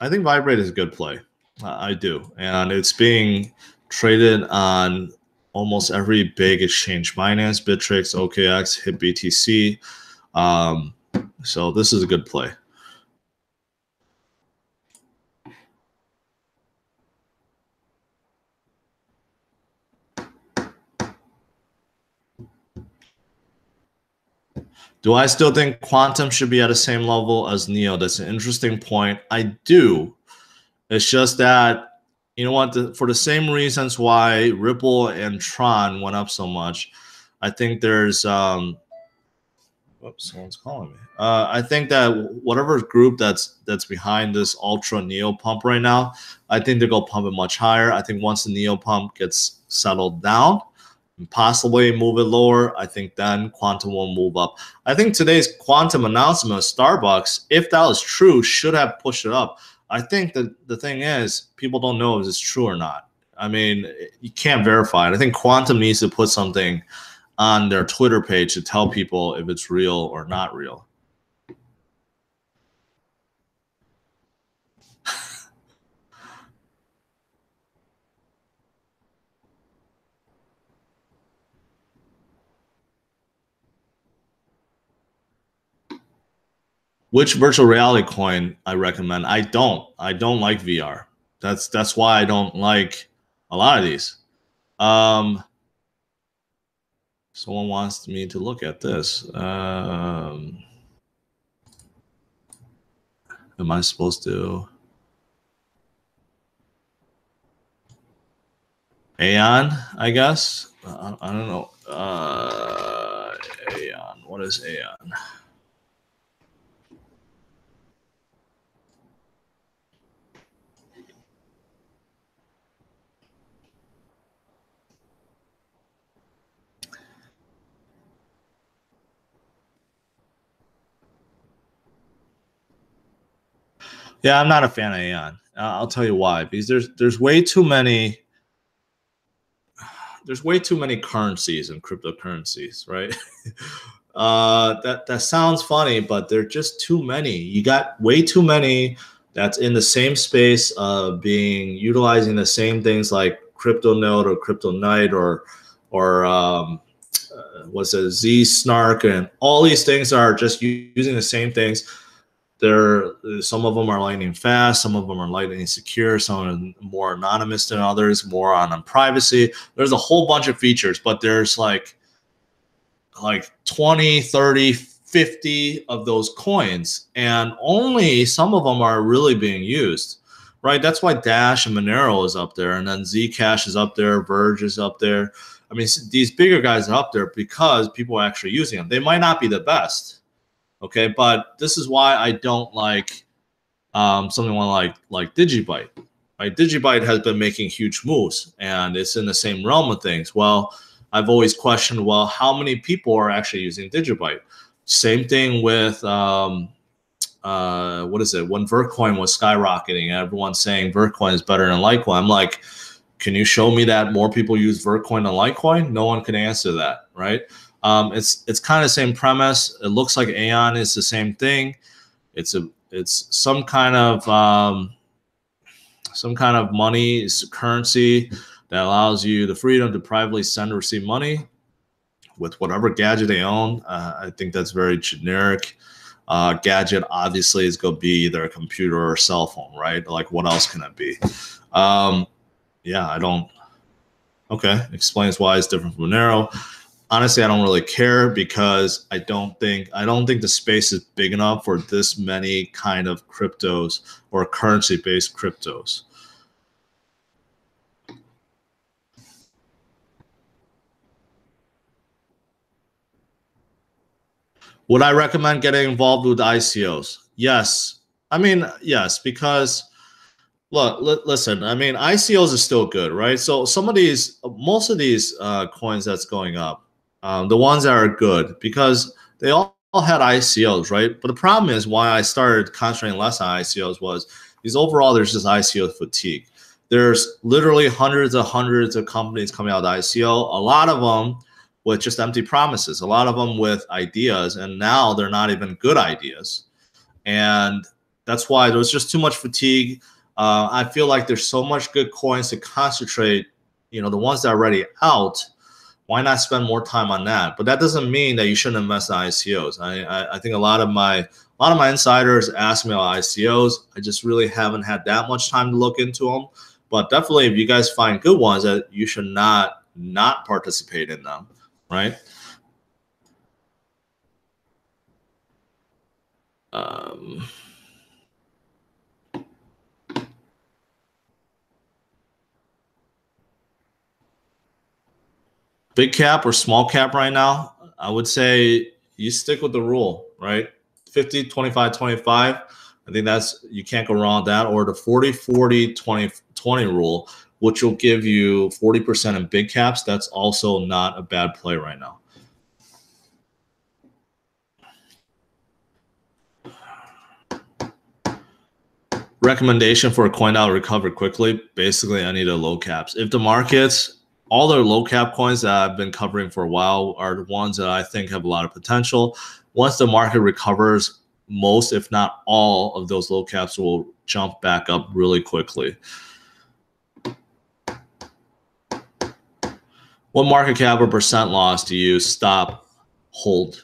think Vibrate is a good play. I do. And it's being traded on almost every big exchange. Binance, Bittrex, OKX, HitBTC. So this is a good play. Do I still think Quantum should be at the same level as Neo? That's an interesting point. I do. It's just that, you know what, for the same reasons why Ripple and Tron went up so much, I think there's whoops, someone's calling me. I think that whatever group that's behind this Ultra Neo pump right now, I think they're going to pump it much higher. I think once the Neo pump gets settled down, possibly move it lower, I think then Quantum will move up. I think today's Quantum announcement of Starbucks, if that was true, should have pushed it up. I think that the thing is, people don't know if it's true or not. I mean, you can't verify it. I think Quantum needs to put something on their Twitter page to tell people if it's real or not real. Which virtual reality coin I recommend? I don't like VR. That's why I don't like a lot of these. Someone wants me to look at this. Am I supposed to? Aeon, I guess. I don't know. Aeon. What is Aeon? Yeah, I'm not a fan of Aeon. I'll tell you why. Because there's way too many currencies and cryptocurrencies, right? That sounds funny, but there are just too many. You got way too many that's in the same space, utilizing the same things like CryptoNote or CryptoNight or what's it, Z Snark, and all these things are just using the same things. Some of them are lightning fast, some of them are lightning secure, some are more anonymous than others, more on privacy. There's a whole bunch of features, but there's like 20, 30, 50 of those coins, and only some of them are really being used, right? That's why Dash and Monero is up there, and then Zcash is up there, Verge is up there. I mean, these bigger guys are up there because people are actually using them. They might not be the best, okay, but this is why I don't like something like Digibyte, right? Digibyte has been making huge moves, and it's in the same realm of things. Well, I've always questioned, well, how many people are actually using Digibyte? Same thing with what is it? When Vertcoin was skyrocketing, everyone's saying Vertcoin is better than Litecoin. I'm like, can you show me that more people use Vertcoin than Litecoin? No one can answer that, right? It's kind of the same premise. It looks like Aeon is the same thing. It's some kind of money, it's currency that allows you the freedom to privately send or receive money with whatever gadget they own. I think that's very generic. Gadget obviously is going to be either a computer or a cell phone, right? Like, what else can it be? Yeah, I don't. Okay, explains why it's different from Monero. Honestly, I don't really care because I don't think the space is big enough for this many kind of cryptos or currency-based cryptos. Would I recommend getting involved with ICOs? Yes. I mean, yes, because look, listen, I mean, ICOs are still good, right? So most of these coins that's going up, the ones that are good, because they all had ICOs, right? But the problem is why I started concentrating less on ICOs was because overall there's just ICO fatigue. There's literally hundreds of companies coming out of ICO, a lot of them with just empty promises, a lot of them with ideas, and now they're not even good ideas. And that's why there was just too much fatigue. I feel like there's so much good coins to concentrate, the ones that are already out. Why not spend more time on that? But that doesn't mean that you shouldn't invest in ICOs. I think a lot of my insiders ask me about ICOs. I just really haven't had that much time to look into them. But definitely, if you guys find good ones, that you should not participate in them, right? Big cap or small cap right now, I would say you stick with the rule, right? 50, 25, 25. I think you can't go wrong with that. Or the 40, 40, 20, 20 rule, which will give you 40% in big caps. That's also not a bad play right now. Recommendation for a coin that will recover quickly, basically any of the low caps. If the markets, all the low cap coins that I've been covering for a while are the ones that I think have a lot of potential. Once the market recovers, most, if not all, of those low caps will jump back up really quickly. What market cap or percent loss do you stop, hold?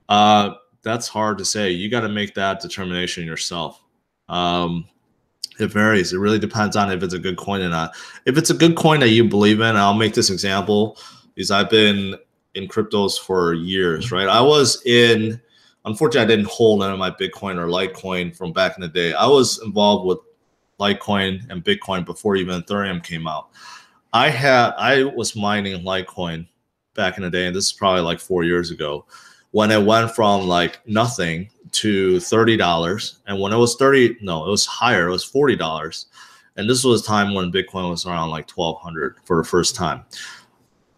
That's hard to say. You got to make that determination yourself. It varies. It really depends on if it's a good coin or not. If it's a good coin that you believe in, I'll make this example because I've been in cryptos for years, right? Unfortunately, I didn't hold any of my Bitcoin or Litecoin from back in the day. I was involved with Litecoin and Bitcoin before even Ethereum came out. I was mining Litecoin back in the day, and this is probably like 4 years ago, when it went from like nothing to $30. And when it was it was higher, it was $40. And this was a time when Bitcoin was around like 1,200 for the first time.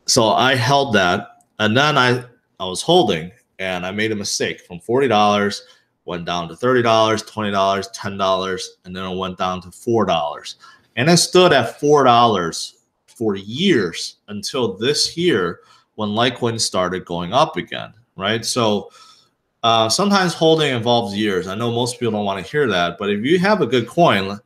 So I held that, and then I was holding, and I made a mistake. From $40, went down to $30, $20, $10, and then it went down to $4. And it stood at $4 for years until this year when Litecoin started going up again, right? So sometimes holding involves years. I know most people don't want to hear that, but if you have a good coin,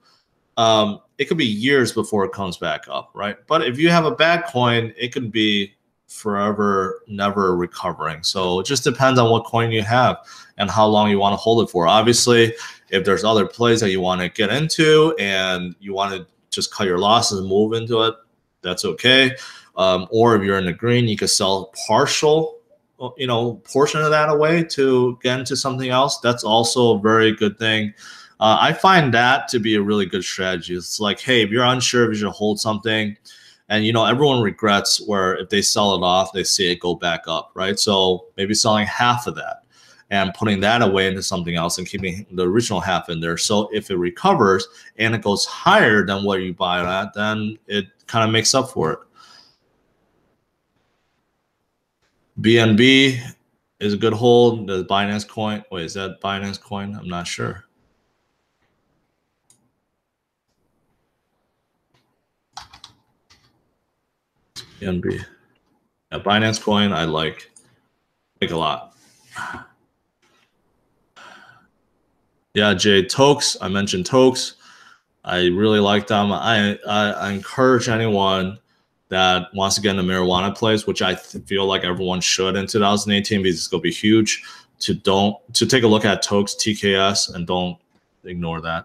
it could be years before it comes back up, right? But if you have a bad coin, it could be forever, never recovering. So it just depends on what coin you have and how long you want to hold it for. Obviously, if there's other plays that you want to get into and you want to just cut your losses and move into it, that's okay. Or if you're in the green, you could sell partial portion of that away to get into something else. That's also a very good thing. I find that to be a really good strategy. It's like, hey, if you're unsure if you should hold something, and everyone regrets where if they sell it off, they see it go back up, right? So maybe selling half of that. and putting that away into something else and keeping the original half in there. So if it recovers and it goes higher than what you buy it at, then it kind of makes up for it. BNB is a good hold. The Binance coin. Wait, is that Binance coin? I'm not sure. BNB. Yeah, Binance coin I like a lot. Yeah, Jay, Tokes. I mentioned Tokes. I really like them. I encourage anyone that wants to get in the marijuana place, which I feel like everyone should in 2018 because it's going to be huge, to take a look at Tokes TKS and don't ignore that.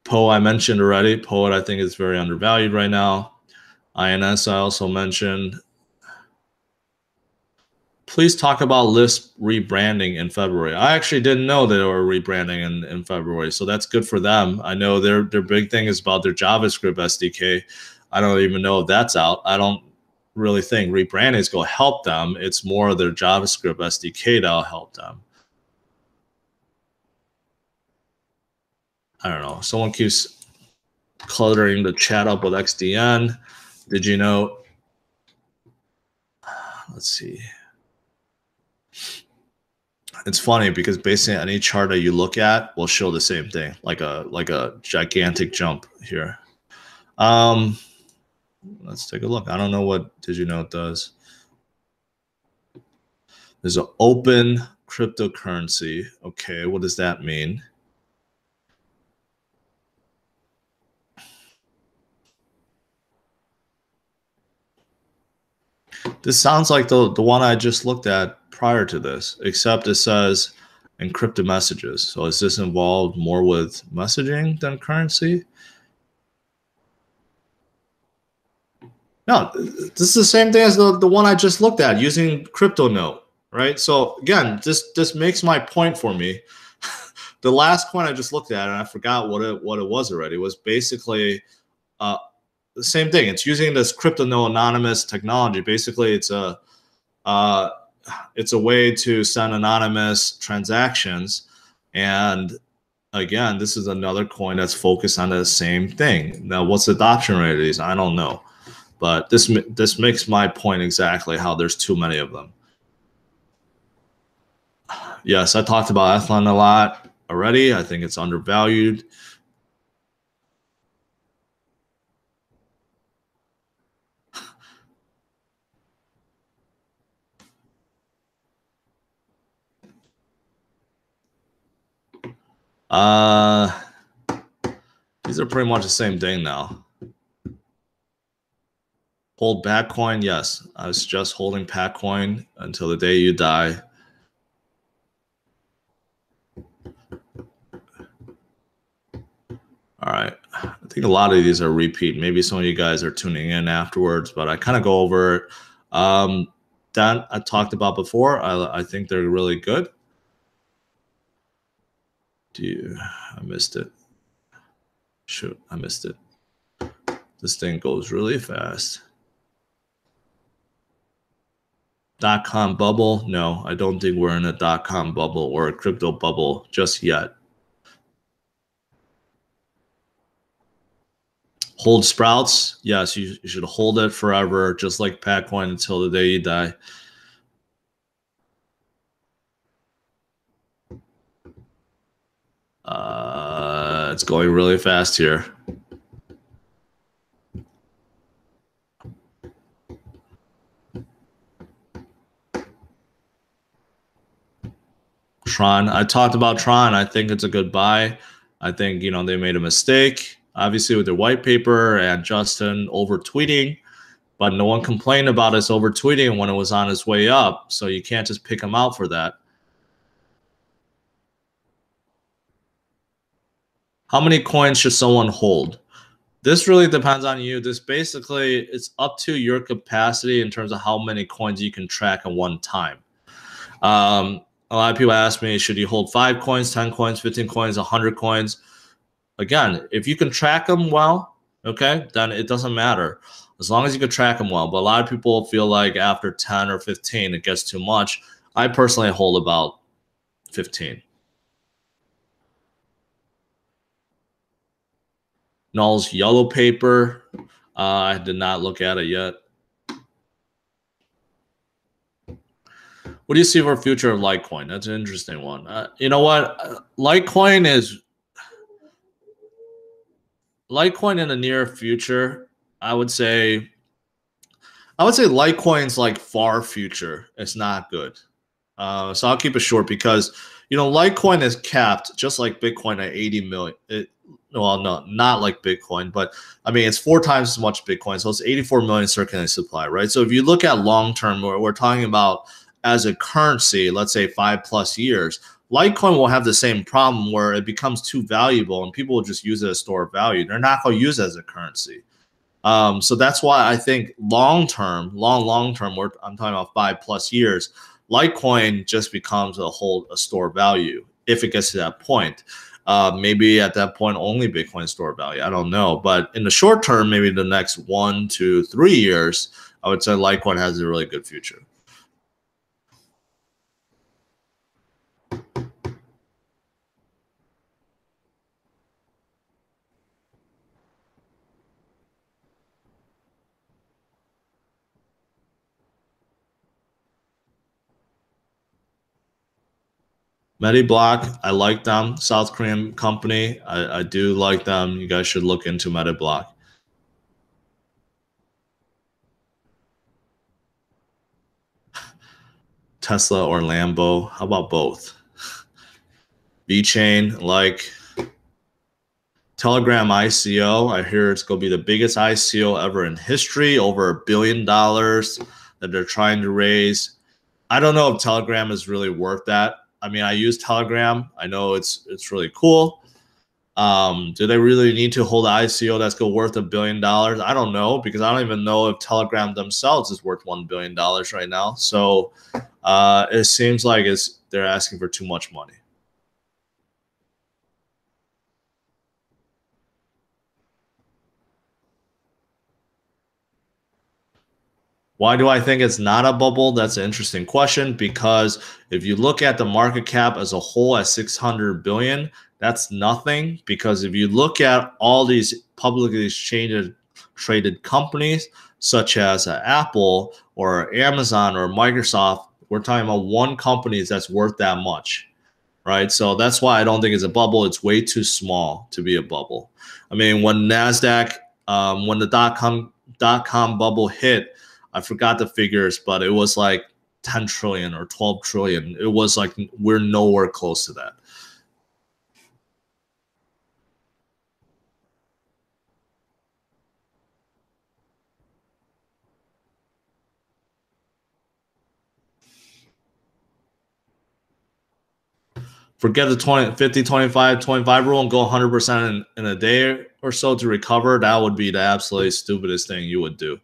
Poe I mentioned already. Poet I think is very undervalued right now. INS I also mentioned. Please talk about Lisp rebranding in February. I actually didn't know they were rebranding in February, so that's good for them. I know their big thing is about their JavaScript SDK. I don't even know if that's out. I don't really think rebranding is going to help them. It's more their JavaScript SDK that'll help them. I don't know. Someone keeps cluttering the chat up with XDN. Did you know? Let's see. It's funny because basically any chart that you look at will show the same thing, like a gigantic jump here. Let's take a look. I don't know what Did you know it does. There's an open cryptocurrency. Okay, what does that mean? This sounds like the one I just looked at prior to this, except it says encrypted messages. So is this involved more with messaging than currency? No, this is the same thing as the one I just looked at using CryptoNote, right? So again, this makes my point for me. The last coin I just looked at, and I forgot what it was already, was basically the same thing. It's using this CryptoNote anonymous technology. Basically, it's a way to send anonymous transactions. And again, this is another coin that's focused on the same thing. Now, what's the adoption rate of these? I don't know. But this makes my point exactly, how there's too many of them. Yes, I talked about Athlon a lot already. I think it's undervalued. These are pretty much the same thing now. Hold Patcoin, yes. I was just holding Patcoin until the day you die. All right. I think a lot of these are repeat. Maybe some of you guys are tuning in afterwards, but I kind of go over it. That I talked about before. I think they're really good. I missed it. Shoot, I missed it. This thing goes really fast. .com bubble? No, I don't think we're in a .com bubble or a crypto bubble just yet. Hold Sprouts? Yes, you should hold it forever, just like Patcoin, until the day you die. It's going really fast here. Tron. I talked about Tron. I think it's a good buy. I think, you know, they made a mistake, obviously, with their white paper and Justin over tweeting, but no one complained about us over tweeting when it was on its way up. So you can't just pick them out for that. How many coins should someone hold? This really depends on you. This basically, it's up to your capacity in terms of how many coins you can track at one time. A lot of people ask me, should you hold 5 coins, 10 coins, 15 coins, 100 coins? Again, if you can track them well, okay, then it doesn't matter. as long as you can track them well. But a lot of people feel like after 10 or 15, it gets too much. I personally hold about 15. Null's yellow paper. I did not look at it yet. What do you see for future of Litecoin? That's an interesting one. You know what? Litecoin in the near future. I would say Litecoin's like far future. It's not good. So I'll keep it short because Litecoin is capped just like Bitcoin at 80 million. Well, no, not like Bitcoin, but I mean it's 4 times as much Bitcoin, so it's 84 million circulating supply, right? So if you look at long term, we're talking about as a currency, let's say 5+ years, Litecoin will have the same problem where it becomes too valuable and people will just use it as store of value. They're not going to use it as a currency. So that's why I think long term, I'm talking about 5+ years, Litecoin just becomes a store of value if it gets to that point. Maybe at that point only Bitcoin store value. I don't know, but in the short term, maybe the next 1 to 3 years, I would say Litecoin has a really good future. MediBlock, I like them. South Korean company. I do like them. You guys should look into MediBlock. Tesla or Lambo. How about both? VeChain, like Telegram ICO. I hear it's going to be the biggest ICO ever in history, over $1 billion that they're trying to raise. I don't know if Telegram is really worth that. I mean, I use Telegram. I know it's really cool. Do they really need to hold an ICO that's worth $1 billion? I don't know, because I don't even know if Telegram themselves is worth $1 billion right now. So it seems like they're asking for too much money. Why do I think it's not a bubble? That's an interesting question, because if you look at the market cap as a whole at 600 billion, that's nothing. Because if you look at all these publicly traded companies, such as Apple or Amazon or Microsoft, we're talking about one company that's worth that much, right? So that's why I don't think it's a bubble. It's way too small to be a bubble. I mean, when NASDAQ, when the dot-com bubble hit, I forgot the figures, but it was like 10 trillion or 12 trillion. It was like we're nowhere close to that. Forget the 20, 50, 25, 25 rule and go 100% in a day or so to recover. That would be the absolutely stupidest thing you would do.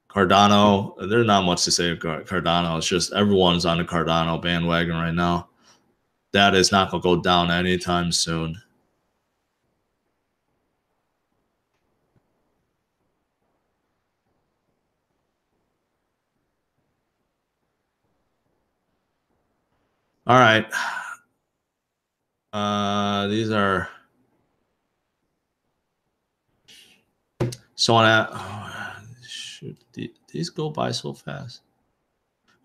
Cardano, there's not much to say about Cardano. It's just everyone's on the Cardano bandwagon right now. That is not going to go down anytime soon. All right. These are so on at. Oh, shoot, these go by so fast.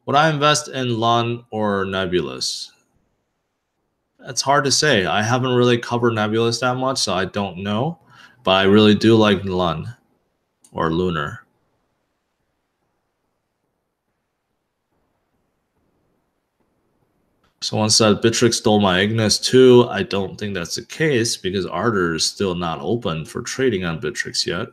Would I invest in Lun or Nebulous? It's hard to say. I haven't really covered Nebulous that much, so I don't know. But I really do like Lun or Lunar. Someone said Bittrex stole my Ignis too. I don't think that's the case because Ardor is still not open for trading on Bittrex yet.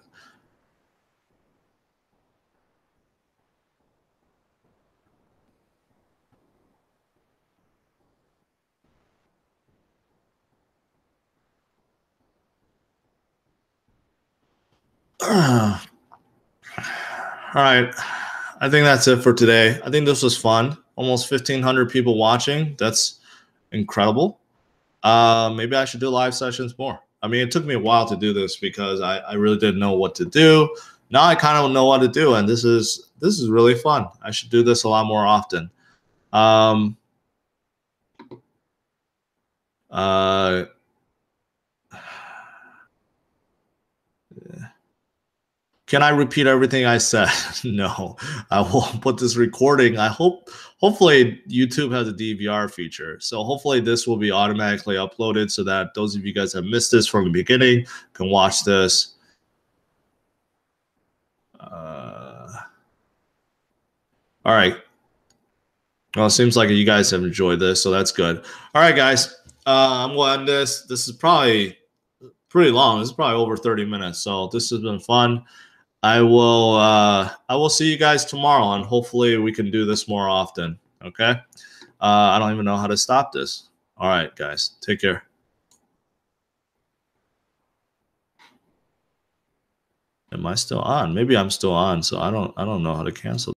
All right. I think that's it for today. I think this was fun. almost 1,500 people watching. That's incredible. Maybe I should do live sessions more. I mean, it took me a while to do this because I really didn't know what to do. Now I kind of know what to do, and this is really fun. I should do this a lot more often. Can I repeat everything I said? No, I will put this recording. Hopefully YouTube has a DVR feature. So hopefully this will be automatically uploaded so that those of you guys that missed this from the beginning can watch this. All right. Well, it seems like you guys have enjoyed this, so that's good. All right, guys. I'm going to end this. This is probably pretty long. This is probably over 30 minutes. So this has been fun. I will see you guys tomorrow, and hopefully we can do this more often. Okay. I don't even know how to stop this. All right, guys. Take care. Am I still on? Maybe I'm still on, so I don't know how to cancel.